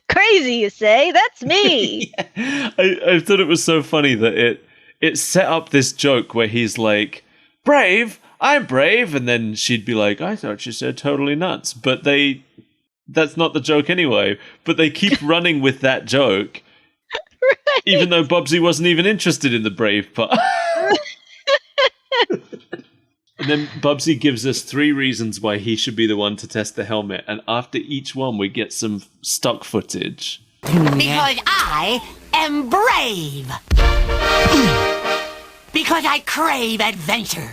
Crazy, you say? That's me. Yeah. I thought it was so funny that it set up this joke where he's like, brave, I'm brave, and then she'd be like, I thought you said totally nuts. But that's not the joke anyway. But they keep running with that joke, Right. even though Bubsy wasn't even interested in the brave part. And then Bubsy gives us 3 reasons why he should be the one to test the helmet, and after each one we get some stock footage. Because I am brave. Because I crave adventure.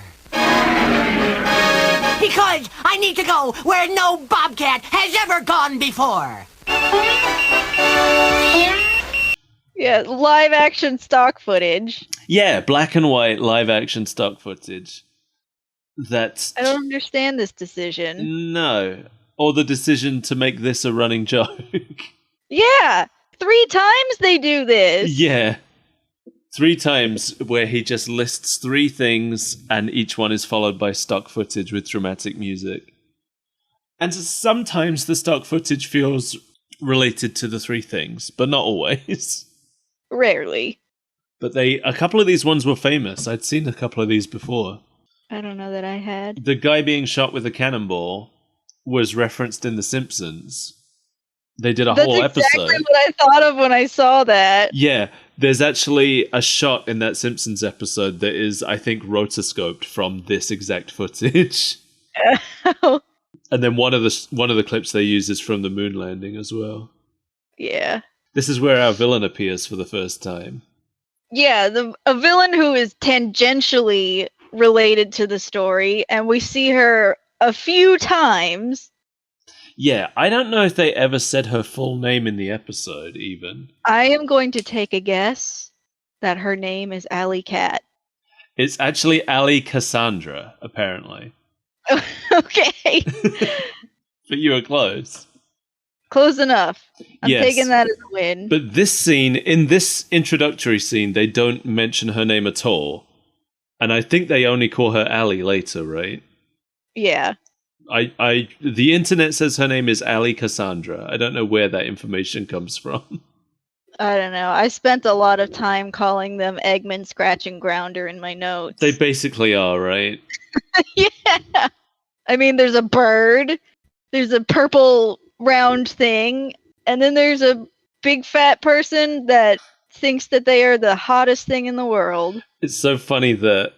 Because I need to go where no bobcat has ever gone before. Yeah, live action stock footage. Yeah, black and white live action stock footage. That's I don't understand this decision. no. Or the decision to make this a running joke. Yeah, 3 times they do this. Yeah. 3 times where he just lists 3 things and each one is followed by stock footage with dramatic music. And sometimes the stock footage feels related to the 3 things, but not always. Rarely. But a couple of these ones were famous. I'd seen a couple of these before. I don't know that I had. The guy being shot with a cannonball was referenced in The Simpsons. They did a That's whole exactly episode. what I thought of when I saw that. Yeah, there's actually a shot in that Simpsons episode that is, I think, rotoscoped from this exact footage. And then one of the clips they use is from the moon landing as well. Yeah. This is where our villain appears for the first time. Yeah, a villain who is tangentially related to the story, and we see her a few times. Yeah, I don't know if they ever said her full name in the episode, even. I am going to take a guess that her name is Alley Cat. It's actually Ali Cassandra, apparently. Okay. But you were close. Close enough. I'm Yes. taking that as a win. But this scene, in this introductory scene, they don't mention her name at all. And I think they only call her Ali later, right? Yeah. The internet says her name is Ali Cassandra. I don't know where that information comes from. I don't know. I spent a lot of time calling them Eggman, Scratch, and Grounder in my notes. They basically are, right? Yeah. I mean, there's a bird, there's a purple round thing, and then there's a big fat person that thinks that they are the hottest thing in the world. It's so funny that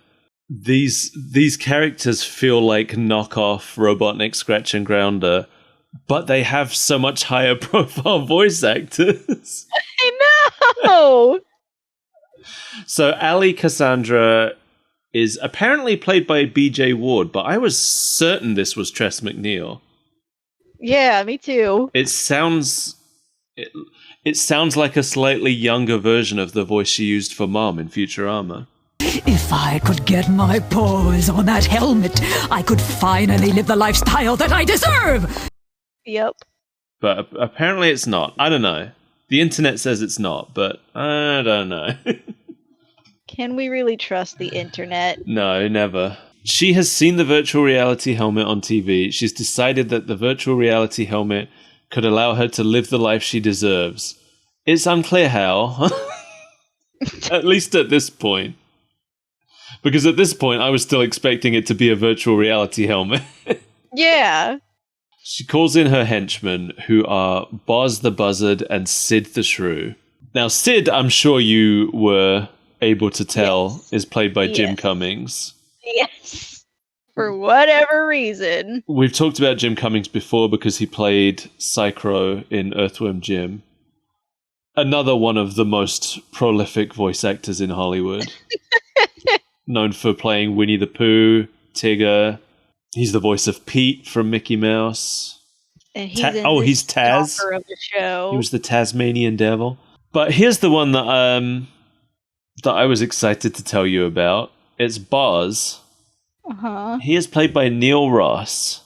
these characters feel like knockoff Robotnik, Scratch, and Grounder, but they have so much higher profile voice actors. I know! So Ali Cassandra is apparently played by BJ Ward, but I was certain this was Tress MacNeille. Yeah, me too. It sounds like a slightly younger version of the voice she used for Mom in Futurama. If I could get my paws on that helmet, I could finally live the lifestyle that I deserve! Yep. But apparently it's not. I don't know. The internet says it's not, but I don't know. Can we really trust the internet? No, never. She has seen the virtual reality helmet on TV. She's decided that the virtual reality helmet could allow her to live the life she deserves. It's unclear how. At least at this point. Because at this point, I was still expecting it to be a virtual reality helmet. Yeah. She calls in her henchmen, who are Boz the Buzzard and Sid the Shrew. Now, Sid, I'm sure you were able to tell, is played by Jim Cummings. Yes. For whatever reason. We've talked about Jim Cummings before because he played Psychro in Earthworm Jim. Another one of the most prolific voice actors in Hollywood. Known for playing Winnie the Pooh, Tigger. He's the voice of Pete from Mickey Mouse. And he's he's Taz. stalker of the show. He was the Tasmanian Devil. But here's the one that I was excited to tell you about. It's Boz. Uh-huh. He is played by Neil Ross.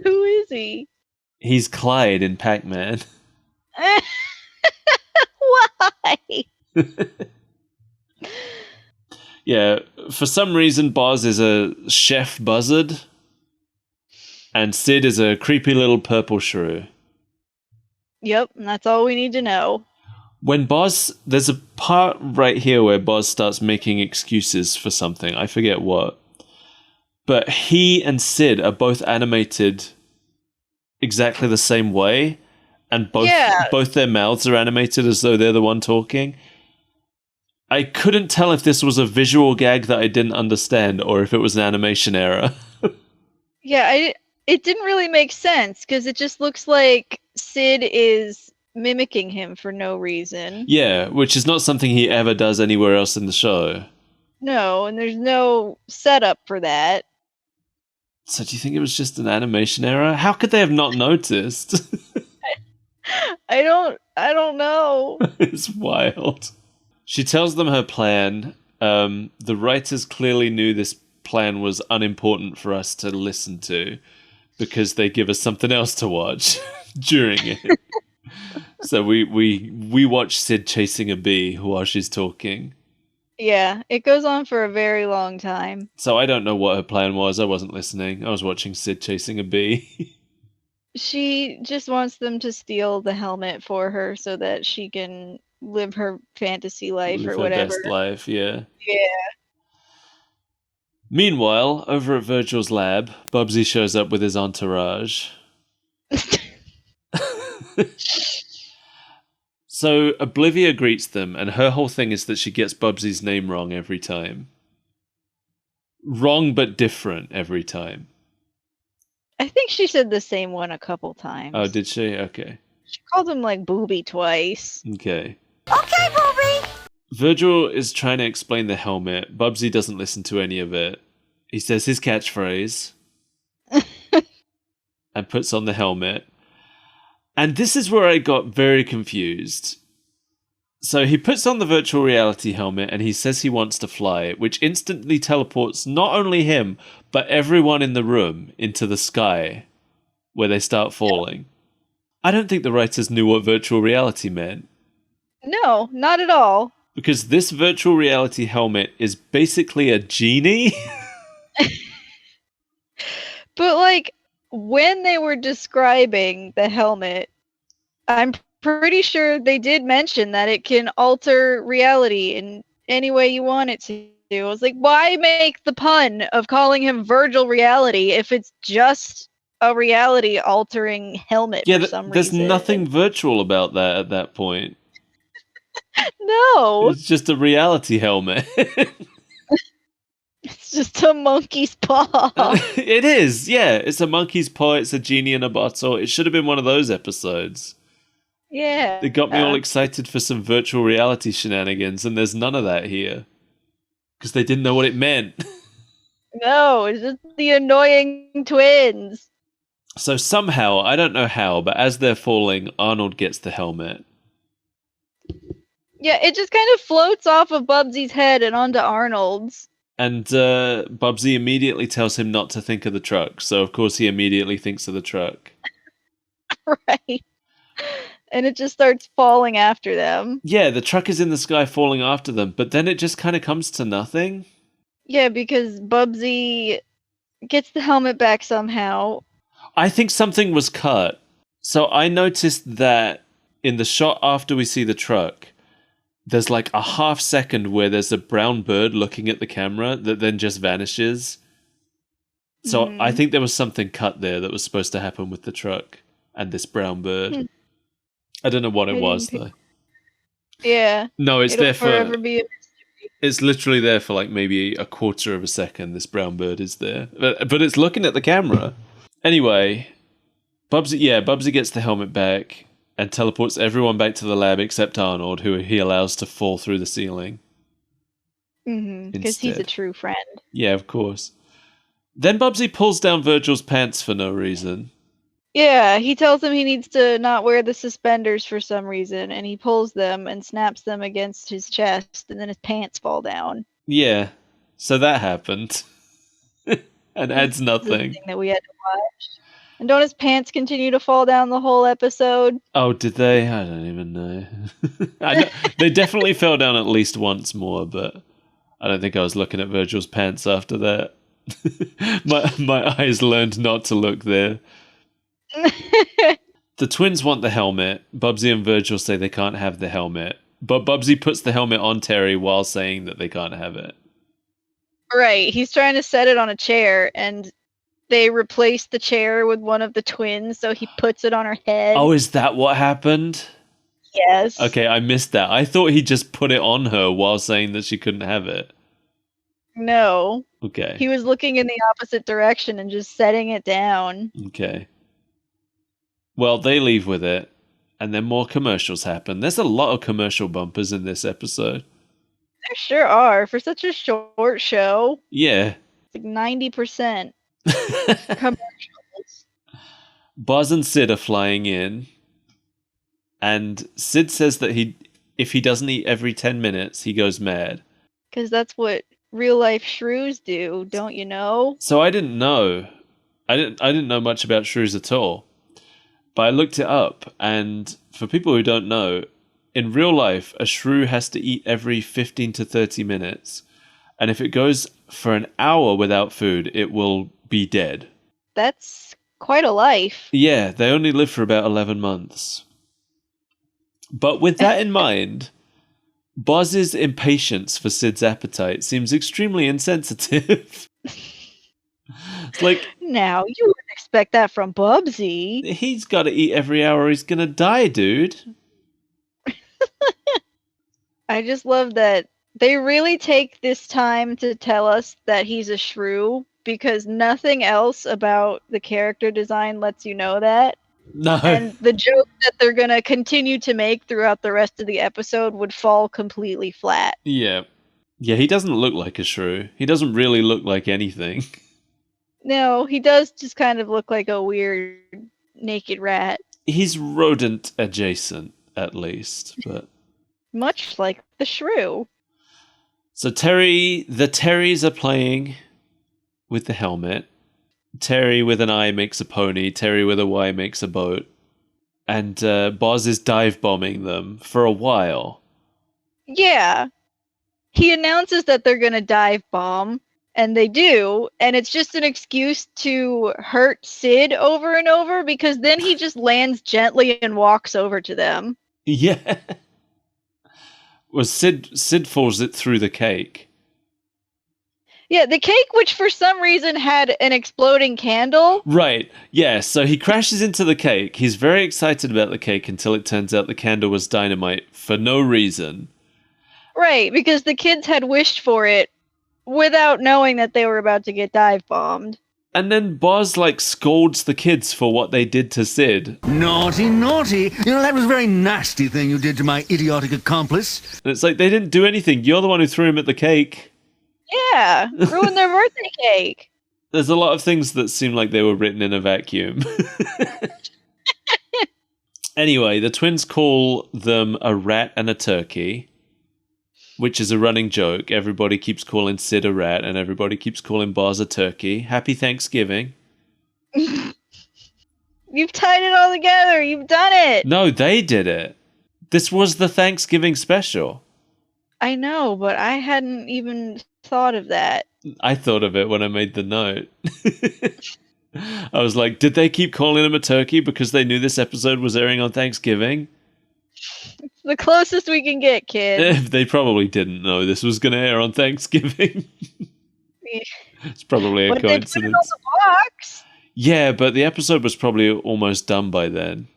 Who is he? He's Clyde in Pac-Man. Why? Yeah, for some reason, Boz is a chef buzzard, and Sid is a creepy little purple shrew. Yep, and that's all we need to know. When Boz, there's a part right here where Boz starts making excuses for something. I forget what. But he and Sid are both animated exactly the same way, and both their mouths are animated as though they're the one talking. I couldn't tell if this was a visual gag that I didn't understand or if it was an animation error. Yeah, it didn't really make sense because it just looks like Sid is mimicking him for no reason. Yeah, which is not something he ever does anywhere else in the show. No, and there's no setup for that. So do you think it was just an animation error? How could they have not noticed? I don't know. It's wild. She tells them her plan. The writers clearly knew this plan was unimportant for us to listen to because they give us something else to watch during it. So we watch Sid chasing a bee while she's talking. Yeah, it goes on for a very long time. So I don't know what her plan was. I wasn't listening. I was watching Sid chasing a bee. She just wants them to steal the helmet for her so that she can live her fantasy life Live or her whatever. best life, yeah. Yeah. Meanwhile, over at Virgil's lab, Bubsy shows up with his entourage. So Oblivia greets them, and her whole thing is that she gets Bubsy's name wrong every time. Wrong but different every time. I think she said the same one a couple times. Oh, did she? Okay. She called him like Booby twice. Okay. Okay, Booby. Virgil is trying to explain the helmet. Bubsy doesn't listen to any of it. He says his catchphrase and puts on the helmet. And this is where I got very confused. So he puts on the virtual reality helmet and he says he wants to fly, which instantly teleports not only him, but everyone in the room into the sky, where they start falling. I don't think the writers knew what virtual reality meant. No, not at all. Because this virtual reality helmet is basically a genie. But, like, when they were describing the helmet, I'm pretty sure they did mention that it can alter reality in any way you want it to. I was like, why make the pun of calling him Virgil Reality if it's just a reality-altering helmet for some there's reason? nothing virtual about that at that point. No, It's just a reality helmet. it's just a monkey's paw. It is, yeah. It's a monkey's paw, it's a genie in a bottle. It should have been one of those episodes. Yeah. It got me all excited for some virtual reality shenanigans, and there's none of that here. Because they didn't know what it meant. No, it's just the annoying twins. So somehow, I don't know how, but as they're falling, Arnold gets the helmet. Yeah, it just kind of floats off of Bubsy's head and onto Arnold's. And Bubsy immediately tells him not to think of the truck. So, of course, he immediately thinks of the truck. Right. And it just starts falling after them. Yeah, the truck is in the sky falling after them, but then it just kind of comes to nothing. Yeah, because Bubsy gets the helmet back somehow. I think something was cut. So I noticed that in the shot after we see the truck, there's like a half second where there's a brown bird looking at the camera that then just vanishes. So I think there was something cut there that was supposed to happen with the truck and this brown bird. I don't know what it was, though. Yeah. No, it's It'll there for... forever be a mystery. It's literally there for like maybe a quarter of a second, this brown bird is there. But it's looking at the camera. Anyway, Bubsy gets the helmet back and teleports everyone back to the lab except Arnold, who he allows to fall through the ceiling. Because he's a true friend. Yeah, of course. Then Bubsy pulls down Virgil's pants for no reason. Yeah, he tells him he needs to not wear the suspenders for some reason, and he pulls them and snaps them against his chest, and then his pants fall down. Yeah, so that happened. And adds The nothing. thing that we had to watch. And don't his pants continue to fall down the whole episode? Oh, did they? I don't even know. They definitely fell down at least once more, but I don't think I was looking at Virgil's pants after that. my eyes learned not to look there. The twins want the helmet. Bubsy and Virgil say they can't have the helmet. But Bubsy puts the helmet on Terry while saying that they can't have it. Right, he's trying to set it on a chair, and they replace the chair with one of the twins, so he puts it on her head. Oh, is that what happened? Yes. Okay, I missed that. I thought he just put it on her while saying that she couldn't have it. No. Okay. He was looking in the opposite direction and just setting it down. Okay. Well, they leave with it, and then more commercials happen. There's a lot of commercial bumpers in this episode. There sure are. For such a short show, Yeah. it's like 90% commercials. Buzz and Sid are flying in, and Sid says that if he doesn't eat every 10 minutes, he goes mad. Because that's what real life shrews do, don't you know? So I didn't know. I didn't know much about shrews at all. But I looked it up, and for people who don't know, in real life, a shrew has to eat every 15 to 30 minutes. And if it goes for an hour without food, it will be dead. That's quite a life. Yeah, they only live for about 11 months. But with that in mind, Buzz's impatience for Sid's appetite seems extremely insensitive. It's like, Now, you wouldn't expect that from Bubsy. he's got to eat every hour, he's gonna die, dude. I just love that they really take this time to tell us that he's a shrew, because nothing else about the character design lets you know that. No. And the joke that they're going to continue to make throughout the rest of the episode would fall completely flat. Yeah. Yeah, he doesn't look like a shrew. He doesn't really look like anything. No, he does just kind of look like a weird naked rat. He's rodent adjacent, at least. But Much like the shrew. so the Terrys are playing with the helmet. Terry with an I makes a pony. Terry with a Y makes a boat. And Boz is dive bombing them for a while. Yeah. He announces that they're going to dive bomb, and they do, and it's just an excuse to hurt Sid over and over, because then he just lands gently and walks over to them. Yeah. Well, Sid falls it through the cake. Yeah, the cake, which for some reason had an exploding candle. Right, yeah, so he crashes into the cake. He's very excited about the cake until it turns out the candle was dynamite for no reason. Right, because the kids had wished for it without knowing that they were about to get dive bombed. And then Boz, scolds the kids for what they did to Sid. Naughty, naughty. That was a very nasty thing you did to my idiotic accomplice. And it's like, they didn't do anything. You're the one who threw him at the cake. Yeah, ruined their birthday cake. There's a lot of things that seem like they were written in a vacuum. Anyway, the twins call them a rat and a turkey, which is a running joke. Everybody keeps calling Sid a rat, and everybody keeps calling Boz a turkey. Happy Thanksgiving. You've tied it all together. You've done it. No, they did it. This was the Thanksgiving special. I know, but I hadn't even thought of that. I thought of it when I made the note. I was like, did they keep calling him a turkey because they knew this episode was airing on Thanksgiving? It's the closest we can get, kid. They probably didn't know this was going to air on Thanksgiving. It's probably a coincidence. They put it on the box. Yeah, but the episode was probably almost done by then.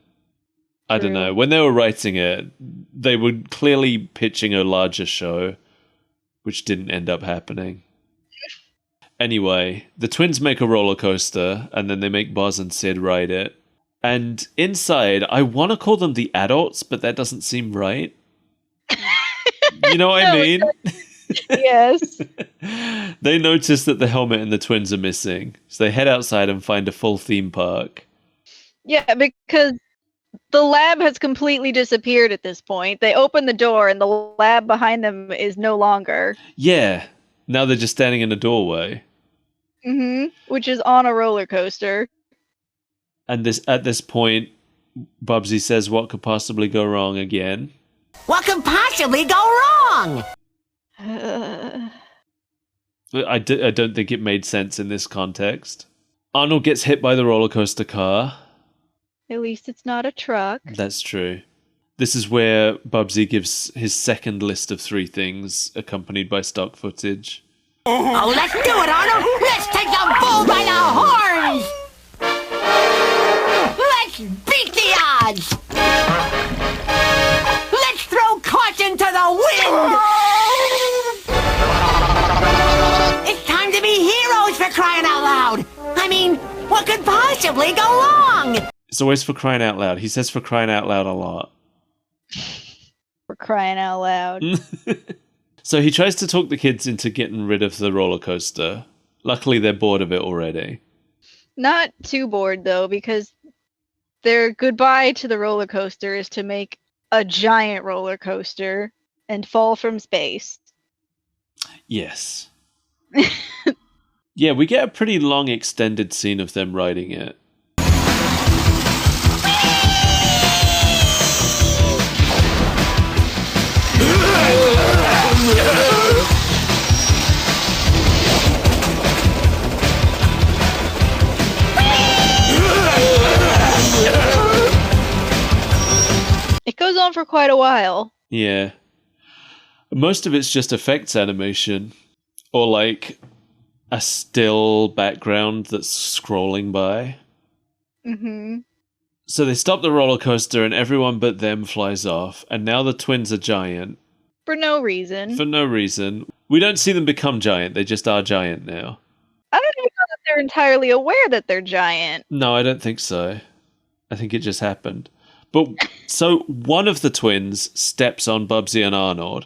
I don't know. When they were writing it, they were clearly pitching a larger show, which didn't end up happening. Anyway, the twins make a roller coaster, and then they make Boz and Sid ride it. And inside, I want to call them the adults, but that doesn't seem right. You know what I mean? Yes. They notice that the helmet and the twins are missing, so they head outside and find a full theme park. Yeah, because the lab has completely disappeared at this point. They open the door, and the lab behind them is no longer. Yeah. Now they're just standing in a doorway. Which is on a roller coaster. And at this point, Bubsy says, what could possibly go wrong again? What could possibly go wrong? I don't think it made sense in this context. Arnold gets hit by the roller coaster car. At least it's not a truck. That's true. This is where Bubsy gives his second list of 3 things, accompanied by stock footage. Oh, let's do it, Arnold! Let's take the bull by the horns! Let's beat the odds! Let's throw caution to the wind! It's time to be heroes, for crying out loud! I mean, what could possibly go wrong? It's always for crying out loud. He says for crying out loud a lot. For crying out loud. So he tries to talk the kids into getting rid of the roller coaster. Luckily, they're bored of it already. Not too bored, though, because their goodbye to the roller coaster is to make a giant roller coaster and fall from space. Yes. Yeah, we get a pretty long extended scene of them riding it. It goes on for quite a while. Yeah. Most of it's just effects animation. Or like a still background that's scrolling by. So they stop the roller coaster and everyone but them flies off. And now the twins are giant. For no reason. For no reason. We don't see them become giant. They just are giant now. I don't even know that they're entirely aware that they're giant. No, I don't think so. I think it just happened. But so one of the twins steps on Bubsy and Arnold,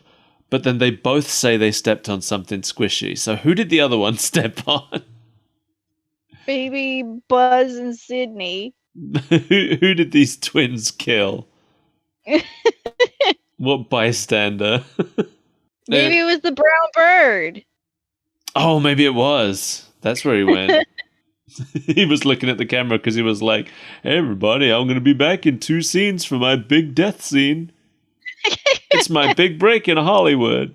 but then they both say they stepped on something squishy. So who did the other one step on? Baby Buzz and Sydney. Who did these twins kill? What bystander? Maybe it was the brown bird. Oh, maybe it was. That's where he went. He was looking at the camera because he was like, "Hey, everybody, I'm going to be back in 2 scenes for my big death scene. It's my big break in Hollywood."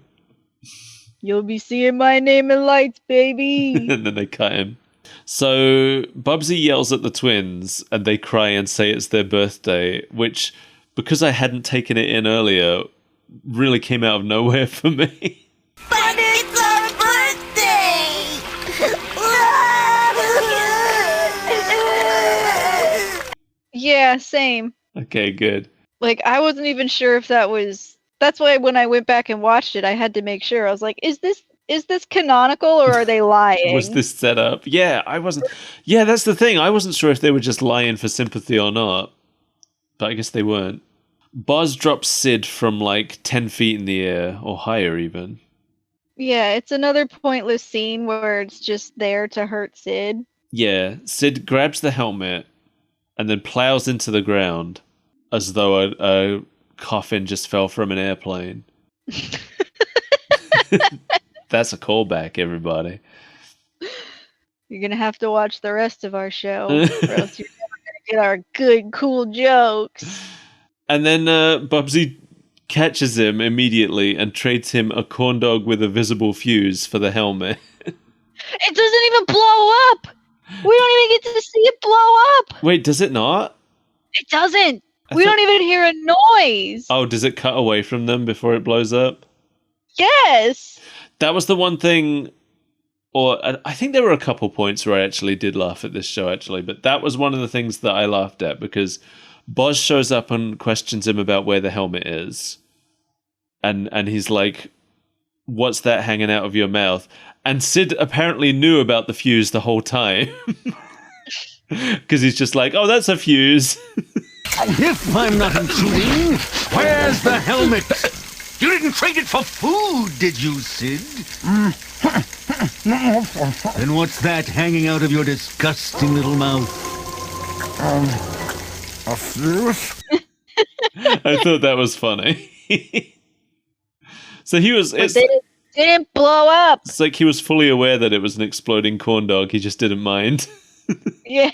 You'll be seeing my name in lights, baby. And then they cut him. So Bubsy yells at the twins and they cry and say it's their birthday, which, because I hadn't taken it in earlier, really came out of nowhere for me. But it's our birthday! Yeah, same. Okay, good. Like, I wasn't even sure if that was... That's why when I went back and watched it, I had to make sure. I was like, is this canonical or are they lying? Was this set up? Yeah, I wasn't... Yeah, that's the thing. I wasn't sure if they were just lying for sympathy or not. But I guess they weren't. Buzz drops Sid from like 10 feet in the air, or higher even. Yeah, it's another pointless scene where it's just there to hurt Sid. Yeah, Sid grabs the helmet and then plows into the ground as though a coffin just fell from an airplane. That's a callback, everybody. You're going to have to watch the rest of our show, or else you're never going to get our good, cool jokes. And then Bubsy catches him immediately and trades him a corn dog with a visible fuse for the helmet. It doesn't even blow up! We don't even get to see it blow up! Wait, does it not? It doesn't! I We thought- don't even hear a noise! Oh, does it cut away from them before it blows up? Yes! That was the one thing, or I think there were a couple points where I actually did laugh at this show, actually, but that was one of the things that I laughed at because Boz shows up and questions him about where the helmet is. And he's like, "What's that hanging out of your mouth?" And Sid apparently knew about the fuse the whole time. Because he's just like, "Oh, that's a fuse." If I'm not intruding, where's the helmet? You didn't trade it for food, did you, Sid? Then what's that hanging out of your disgusting little mouth? A fuse? I thought that was funny. So he was... But they didn't blow up! It's like he was fully aware that it was an exploding corn dog. He just didn't mind. Yeah.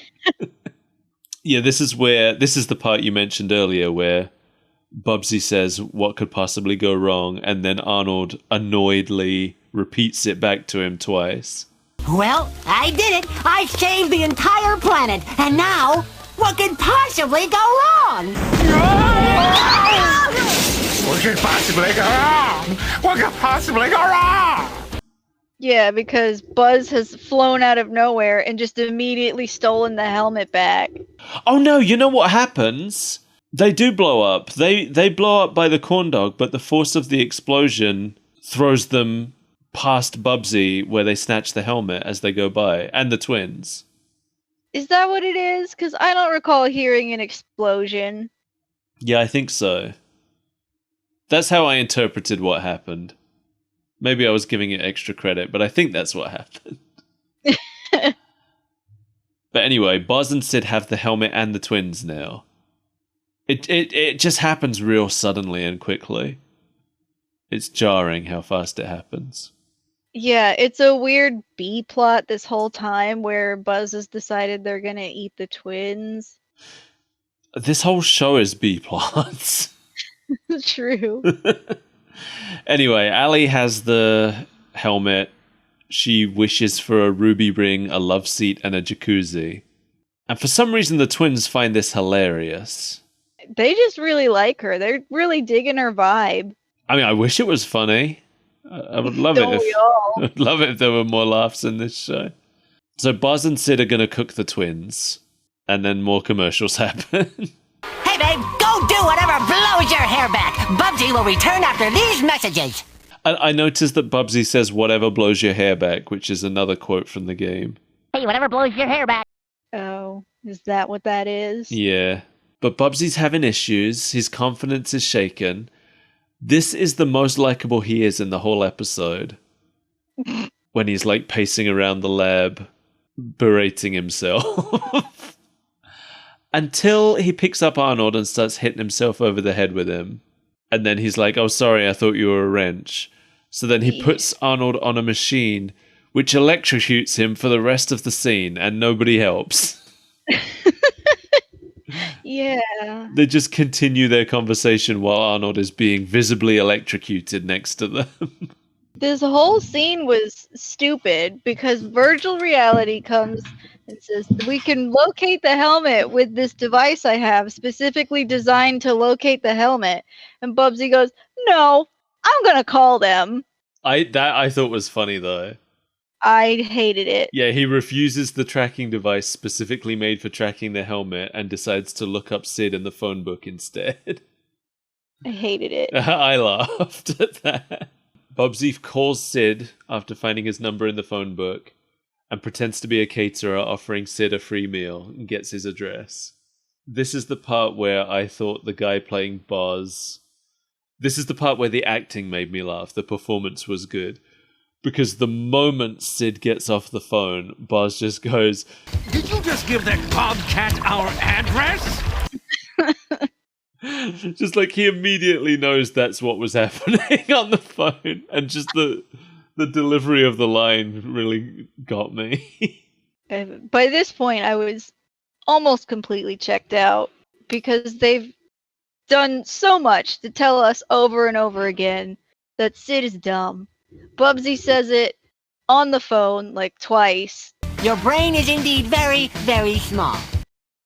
Yeah, this is the part you mentioned earlier where Bubsy says, "What could possibly go wrong?" And then Arnold annoyedly repeats it back to him twice. Well, I did it. I saved the entire planet. And now, what could possibly go wrong? What could possibly go wrong? What could possibly go wrong? Yeah, because Buzz has flown out of nowhere and just immediately stolen the helmet back. Oh no, you know what happens? They do blow up. They blow up by the corn dog, but the force of the explosion throws them past Bubsy where they snatch the helmet as they go by, and the twins. Is that what it is? Because I don't recall hearing an explosion. Yeah, I think so. That's how I interpreted what happened. Maybe I was giving it extra credit, but I think that's what happened. But anyway, Buzz and Sid have the helmet and the twins now. It just happens real suddenly and quickly. It's jarring how fast it happens. Yeah, it's a weird B plot this whole time where Buzz has decided they're gonna eat the twins. This whole show is B plots. True. Anyway, Allie has the helmet. She wishes for a ruby ring, a love seat, and a jacuzzi. And for some reason, the twins find this hilarious. They just really like her. They're really digging her vibe. I mean, I wish it was funny. I would love Don't it we all? I'd love it if there were more laughs in this show. So Buzz and Sid are going to cook the twins, and then more commercials happen. Hey, babe, go do whatever blows your hair back. Bubsy will return after these messages. I noticed that Bubsy says "whatever blows your hair back," which is another quote from the game. Hey, whatever blows your hair back. Oh, is that what that is? Yeah. But Bubsy's having issues. His confidence is shaken. This is the most likable he is in the whole episode. When he's like pacing around the lab, berating himself. Until he picks up Arnold and starts hitting himself over the head with him. And then he's like, oh, sorry, I thought you were a wrench. So then he puts Arnold on a machine, which electrocutes him for the rest of the scene, and nobody helps. Yeah. They just continue their conversation while Arnold is being visibly electrocuted next to them. This whole scene was stupid because virtual reality comes and says, we can locate the helmet with this device I have specifically designed to locate the helmet. And Bubsy goes, no, I'm going to call them. I thought was funny, though. I hated it. Yeah, he refuses the tracking device specifically made for tracking the helmet and decides to look up Sid in the phone book instead. I hated it. I laughed at that. Bubsy calls Sid after finding his number in the phone book and pretends to be a caterer offering Sid a free meal and gets his address. This is the part where I thought the guy playing Boz... This is the part where the acting made me laugh. The performance was good. Because the moment Sid gets off the phone, Boz just goes, Did you just give that bobcat our address? just like he immediately knows that's what was happening on the phone. And just the delivery of the line really got me. By this point, I was almost completely checked out because they've done so much to tell us over and over again that Sid is dumb. Bubsy says it on the phone like twice. Your brain is indeed very, very small.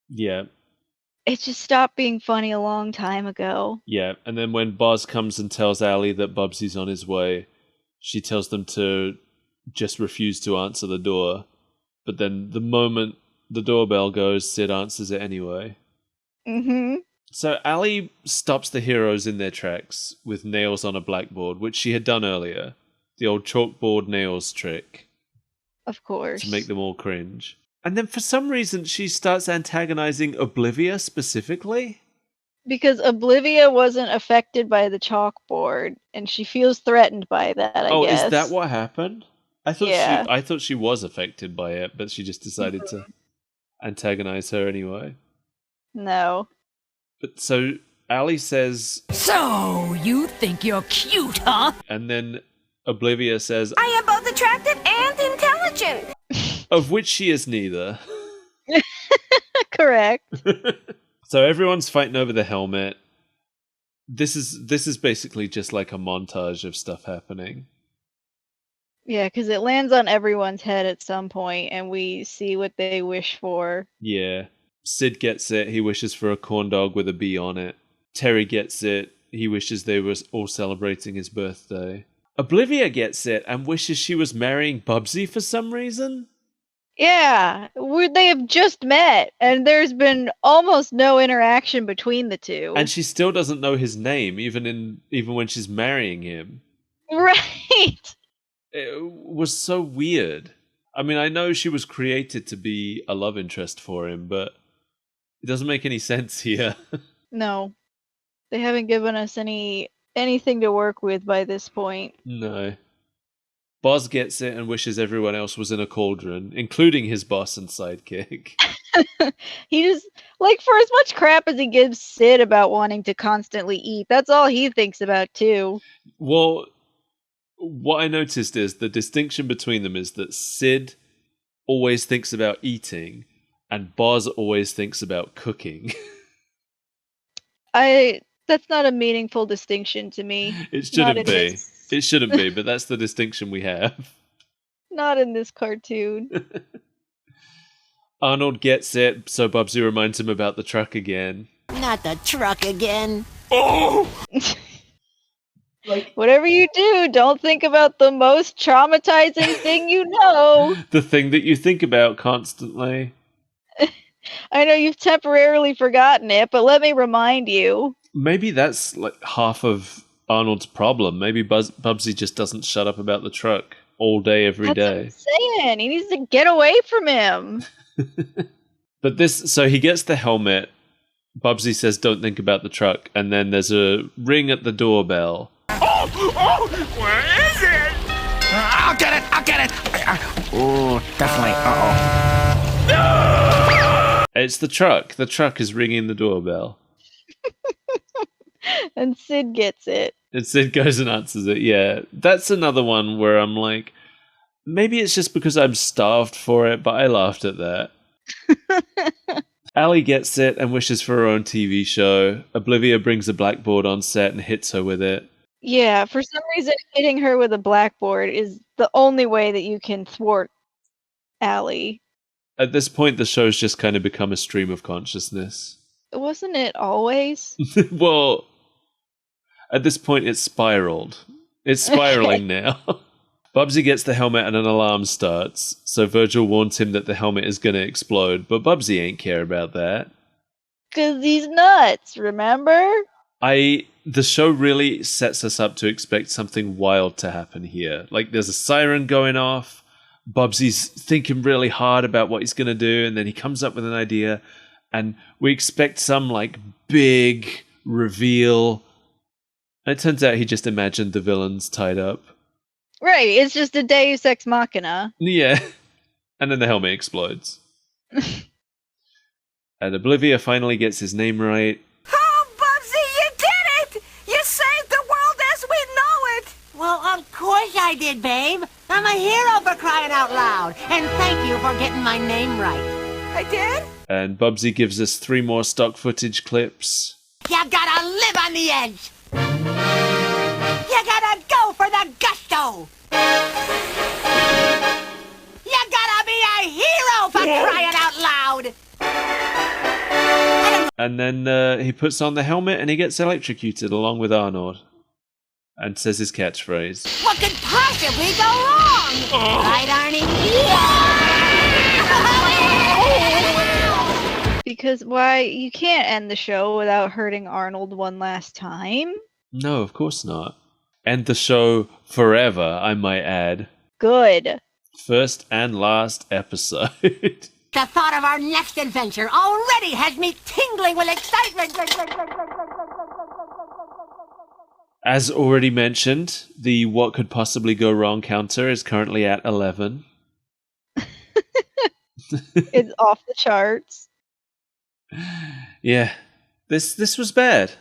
Yeah. It just stopped being funny a long time ago. Yeah, and then when Boz comes and tells Allie that Bubsy's on his way, she tells them to just refuse to answer the door. But then the moment the doorbell goes, Sid answers it anyway. Mm-hmm. So Allie stops the heroes in their tracks with nails on a blackboard, which she had done earlier. The old chalkboard nails trick. Of course. To make them all cringe. And then for some reason she starts antagonizing Oblivia specifically. Because Oblivia wasn't affected by the chalkboard, and she feels threatened by that, I guess. Is that what happened? I thought she was affected by it, but she just decided to antagonize her anyway. No. But so Allie says... So, you think you're cute, huh? And then Oblivia says... I am both attractive and intelligent. Of which she is neither. Correct. So everyone's fighting over the helmet. This is basically just like a montage of stuff happening. Yeah, because it lands on everyone's head at some point, and we see what they wish for. Yeah. Sid gets it. He wishes for a corn dog with a bee on it. Terry gets it. He wishes they were all celebrating his birthday. Oblivia gets it and wishes she was marrying Bubsy for some reason. Yeah, they have just met, and there's been almost no interaction between the two. And she still doesn't know his name, even when she's marrying him. Right. It was so weird. I mean, I know she was created to be a love interest for him, but it doesn't make any sense here. No. They haven't given us anything to work with by this point. No. Boz gets it and wishes everyone else was in a cauldron, including his boss and sidekick. He just, like, for as much crap as he gives Sid about wanting to constantly eat, that's all he thinks about, too. Well, what I noticed is the distinction between them is that Sid always thinks about eating, and Boz always thinks about cooking. That's not a meaningful distinction to me. It shouldn't be. It shouldn't be, but that's the distinction we have. Not in this cartoon. Arnold gets it, so Bubsy reminds him about the truck again. Not the truck again. Oh! Whatever you do, don't think about the most traumatizing thing you know. The thing that you think about constantly. I know you've temporarily forgotten it, but let me remind you. Maybe that's like half of Arnold's problem. Maybe Bubsy just doesn't shut up about the truck all day, every day. That's what I'm saying. He needs to get away from him. But so he gets the helmet. Bubsy says, "Don't think about the truck," and then there's a ring at the doorbell. Oh! Where is it? I'll get it! Oh, definitely. Uh-oh. It's the truck. The truck is ringing the doorbell. And Sid gets it. And Sid goes and answers it. Yeah, that's another one where I'm like, maybe it's just because I'm starved for it, but I laughed at that. Allie gets it and wishes for her own TV show. Oblivia brings a blackboard on set and hits her with it. Yeah, for some reason, hitting her with a blackboard is the only way that you can thwart Allie. At this point, the show's just kind of become a stream of consciousness. Wasn't it always? Well, at this point, it's spiraled. It's spiraling now. Bubsy gets the helmet and an alarm starts, so Virgil warns him that the helmet is going to explode, but Bubsy ain't care about that. 'Cause he's nuts, remember? The show really sets us up to expect something wild to happen here. Like, there's a siren going off, Bubsy's thinking really hard about what he's going to do, and then he comes up with an idea, and we expect some, like, big reveal. And it turns out he just imagined the villains tied up. Right, it's just a Deus Ex Machina. Yeah. And then the helmet explodes. And Oblivia finally gets his name right. Oh, Bubsy, you did it! You saved the world as we know it! Well, of course I did, babe. I'm a hero for crying out loud. And thank you for getting my name right. I did? And Bubsy gives us 3 more stock footage clips. You gotta live on the edge! You gotta go for the gusto! You gotta be a hero for crying out loud! And then he puts on the helmet and he gets electrocuted along with Arnold. And says his catchphrase. What could possibly go wrong? Right, Arnie? Because why? You can't end the show without hurting Arnold one last time. No, of course not. End the show forever, I might add. Good. First and last episode. The thought of our next adventure already has me tingling with excitement. As already mentioned, the what could possibly go wrong counter is currently at 11. It's off the charts. Yeah. This was bad.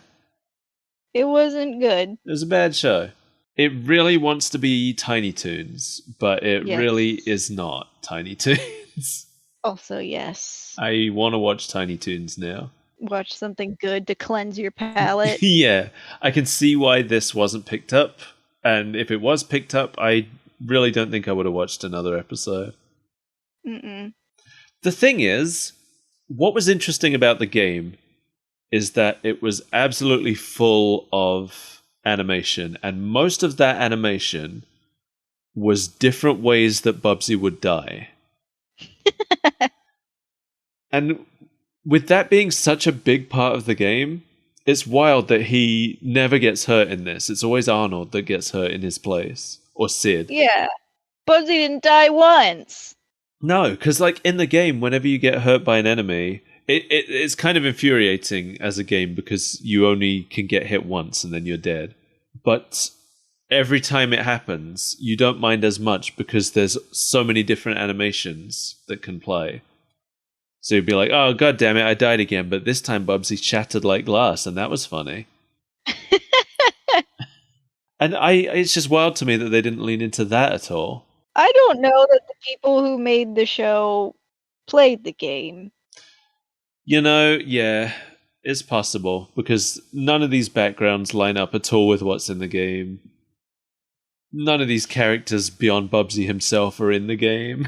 It wasn't good. It was a bad show. It really wants to be Tiny Toons, but it really is not Tiny Toons. Also, yes. I want to watch Tiny Toons now. Watch something good to cleanse your palate. Yeah, I can see why this wasn't picked up, and if it was picked up, I really don't think I would have watched another episode. Mm-mm. The thing is, what was interesting about the game is that it was absolutely full of animation, and most of that animation was different ways that Bubsy would die. And with that being such a big part of the game, it's wild that he never gets hurt in this. It's always Arnold that gets hurt in his place. Or Sid. Yeah. Bubsy didn't die once. No, because like in the game, whenever you get hurt by an enemy, it's kind of infuriating as a game because you only can get hit once and then you're dead. But every time it happens, you don't mind as much because there's so many different animations that can play. So you'd be like, oh, god damn it, I died again, but this time Bubsy shattered like glass, and that was funny. And it's just wild to me that they didn't lean into that at all. I don't know that the people who made the show played the game. You know, yeah, it's possible, because none of these backgrounds line up at all with what's in the game. None of these characters beyond Bubsy himself are in the game.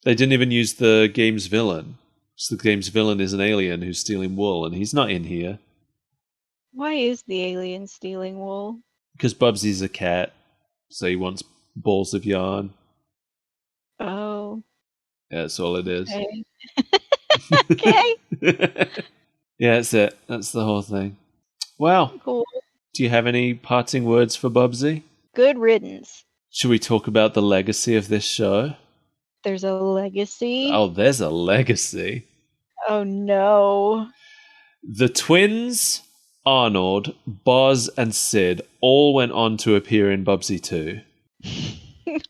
They didn't even use the game's villain. So the game's villain is an alien who's stealing wool, and he's not in here. Why is the alien stealing wool? Because Bubsy's a cat, so he wants balls of yarn. Oh. Yeah, that's all it is. Okay. Yeah, that's it. That's the whole thing. Well, Cool. do you have any parting words for Bubsy? Good riddance. Should we talk about the legacy of this show? There's a legacy. Oh, there's a legacy. Oh no. The twins, Arnold, Boz, and Sid all went on to appear in Bubsy 2.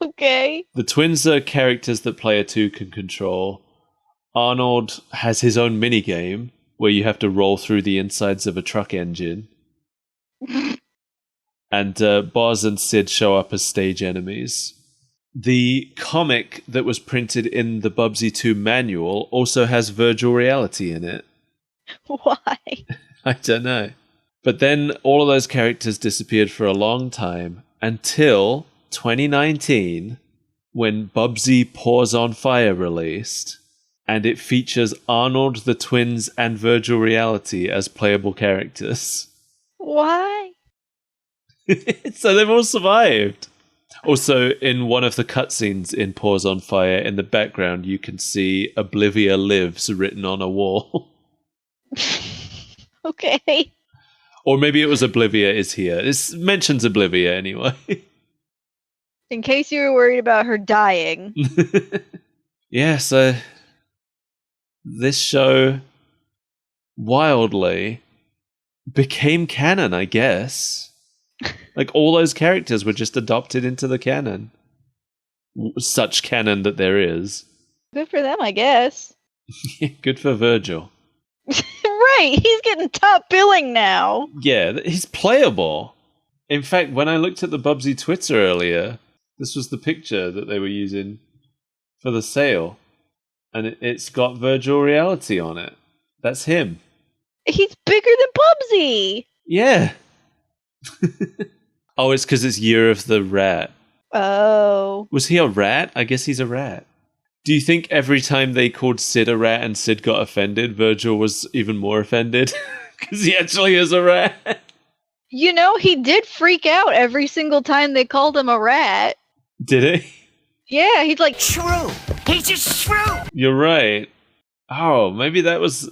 Okay. The twins are characters that player 2 can control. Arnold has his own minigame where you have to roll through the insides of a truck engine. And Boz and Sid show up as stage enemies. The comic that was printed in the Bubsy 2 manual also has virtual reality in it. Why? I don't know. But then all of those characters disappeared for a long time until 2019 when Bubsy Paws on Fire released, and it features Arnold, the twins, and virtual reality as playable characters. Why? So they've all survived. Also, in one of the cutscenes in Paws on Fire, in the background, you can see Oblivia Lives written on a wall. Okay. Or maybe it was Oblivia is here. It mentions Oblivia anyway. In case you were worried about her dying. Yeah, so this show wildly became canon, I guess. Like, all those characters were just adopted into the canon. Such canon that there is. Good for them, I guess. Good for Virgil. Right, he's getting top billing now. Yeah, he's playable. In fact, when I looked at the Bubsy Twitter earlier, this was the picture that they were using for the sale. And it's got virtual reality on it. That's him. He's bigger than Bubsy. Yeah. Oh, it's because it's Year of the Rat. Oh. Was he a rat? I guess he's a rat. Do you think every time they called Sid a rat and Sid got offended, Virgil was even more offended? Because he actually is a rat. You know, he did freak out every single time they called him a rat. Did he? Yeah, he's like, Shrew. He's just shrew. You're right. Oh, maybe that was...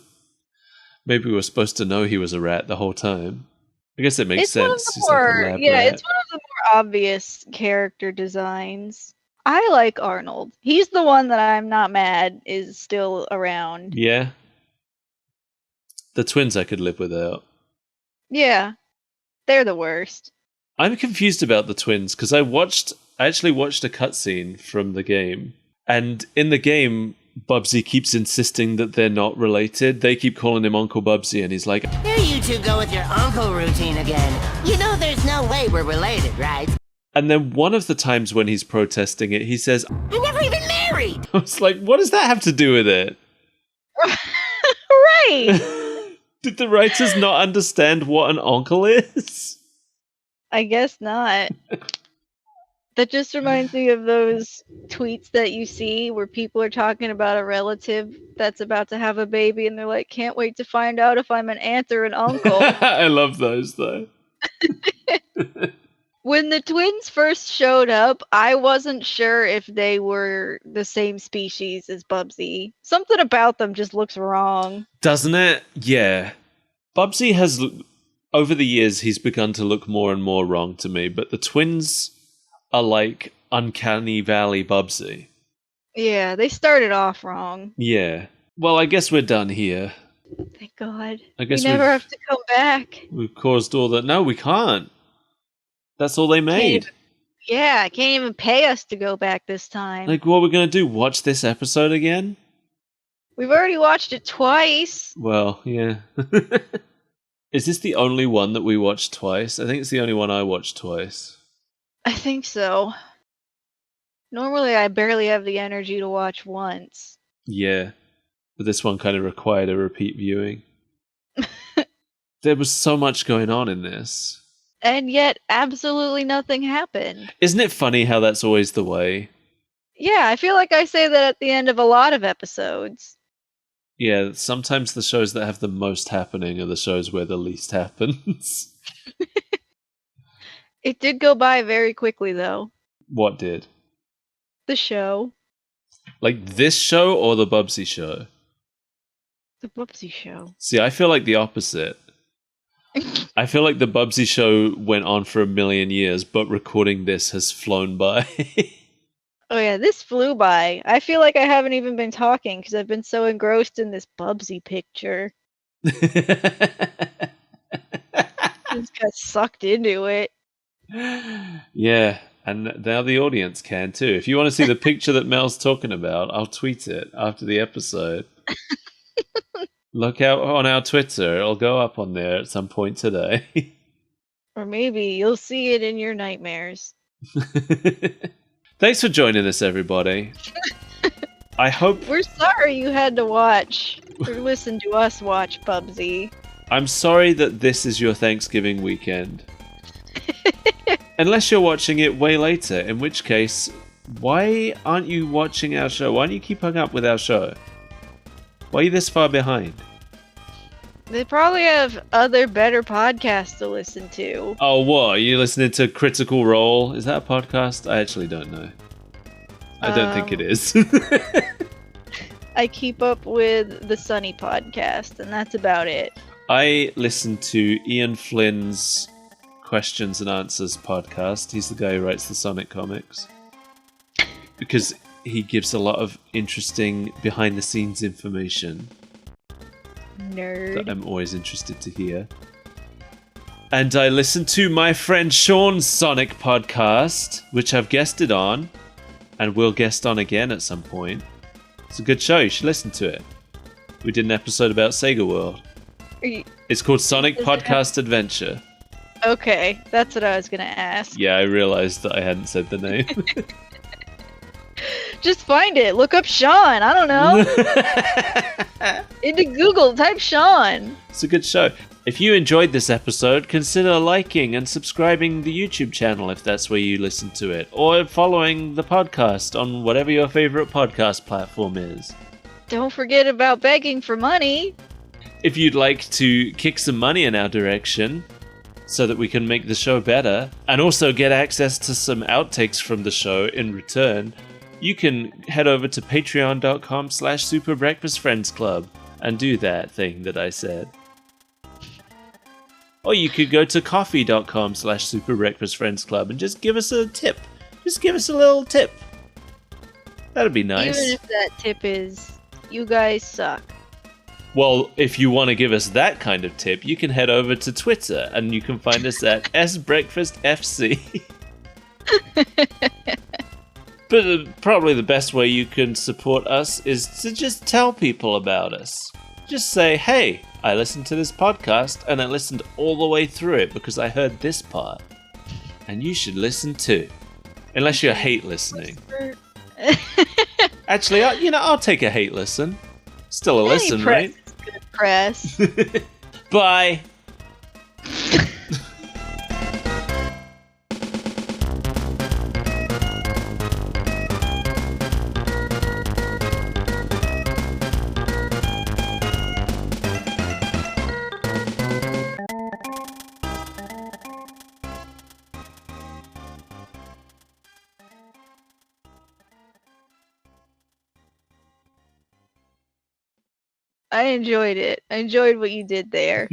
Maybe we were supposed to know he was a rat the whole time. I guess it makes it's one of sense. the He's like a more, lab yeah, rat. it's one of the more obvious character designs. I like Arnold. He's the one that I'm not mad is still around. Yeah. The twins I could live without. Yeah, they're the worst. I'm confused about the twins because I actually watched a cutscene from the game, and in the game, Bubsy keeps insisting that they're not related. They keep calling him Uncle Bubsy, and he's like, Here you two go with your uncle routine again. You know there's no way we're related, right? and then one of the times when he's protesting it, he says, I'm never even married. I was like, what does that have to do with it? Right! Did the writers not understand what an uncle is? I guess not. That just reminds me of those tweets that you see where people are talking about a relative that's about to have a baby and they're like, can't wait to find out if I'm an aunt or an uncle. I love those, though. When the twins first showed up, I wasn't sure if they were the same species as Bubsy. Something about them just looks wrong. Doesn't it? Yeah. Bubsy has, over the years, he's begun to look more and more wrong to me, but the twins are like Uncanny Valley Bubsy. Yeah, they started off wrong. Yeah. Well, I guess we're done here. Thank God. I guess we never have to come back. We've caused all that. No, we can't. That's all they made. Yeah, can't even pay us to go back this time. Like, what are we going to do? Watch this episode again? We've already watched it twice. Well, yeah. Is this the only one that we watched twice? I think it's the only one I watched twice. I think so. Normally, I barely have the energy to watch once. Yeah. But this one kind of required a repeat viewing. There was so much going on in this. And yet, absolutely nothing happened. Isn't it funny how that's always the way? Yeah, I feel like I say that at the end of a lot of episodes. Yeah, sometimes the shows that have the most happening are the shows where the least happens. It did go by very quickly, though. What did? The show. Like this show or the Bubsy show? The Bubsy show. See, I feel like the opposite. I feel like the Bubsy show went on for 1,000,000 years, but recording this has flown by. Oh yeah, this flew by. I feel like I haven't even been talking because I've been so engrossed in this Bubsy picture. Just got sucked into it. Yeah. And now the audience can too. If you want to see the picture that Mel's talking about, I'll tweet it after the episode. Look out on our Twitter. It'll go up on there at some point today. Or maybe you'll see it in your nightmares. Thanks for joining us, everybody. I hope... We're sorry you had to watch or listen to us watch Bubsy. I'm sorry that this is your Thanksgiving weekend. Unless you're watching it way later, in which case, why aren't you watching our show? Why don't you keep hung up with our show? Why are you this far behind? They probably have other better podcasts to listen to. Oh, what? Are you listening to Critical Role? Is that a podcast? I actually don't know. I don't think it is. I keep up with the Sunny podcast, and that's about it. I listen to Ian Flynn's Questions and Answers podcast. He's the guy who writes the Sonic comics. Because he gives a lot of interesting behind-the-scenes information. Nerd. That I'm always interested to hear. And I listen to my friend Sean's Sonic podcast, which I've guested on, and will guest on again at some point. It's a good show, you should listen to it. We did an episode about Sega World. It's called Sonic Podcast Adventure. Okay, that's what I was gonna ask. Yeah, I realized that I hadn't said the name. Just find it. Look up Sean. I don't know. Into Google, type Sean. It's a good show. If you enjoyed this episode, consider liking and subscribing the YouTube channel if that's where you listen to it, or following the podcast on whatever your favorite podcast platform is. Don't forget about begging for money. If you'd like to kick some money in our direction so that we can make the show better, and also get access to some outtakes from the show in return, you can head over to patreon.com/superbreakfastfriendsclub and do that thing that I said. Or you could go to coffee.com/superbreakfastfriendsclub and just give us a tip. Just give us a little tip. That'd be nice. Even if that tip is, you guys suck. Well, if you want to give us that kind of tip, you can head over to Twitter and you can find us at sbreakfastfc. But probably the best way you can support us is to just tell people about us. Just say, hey, I listened to this podcast and I listened all the way through it because I heard this part. And you should listen too. Unless you hate listening. Actually, I'll take a hate listen. Still a listen, right? Good press. Bye. I enjoyed it. I enjoyed what you did there.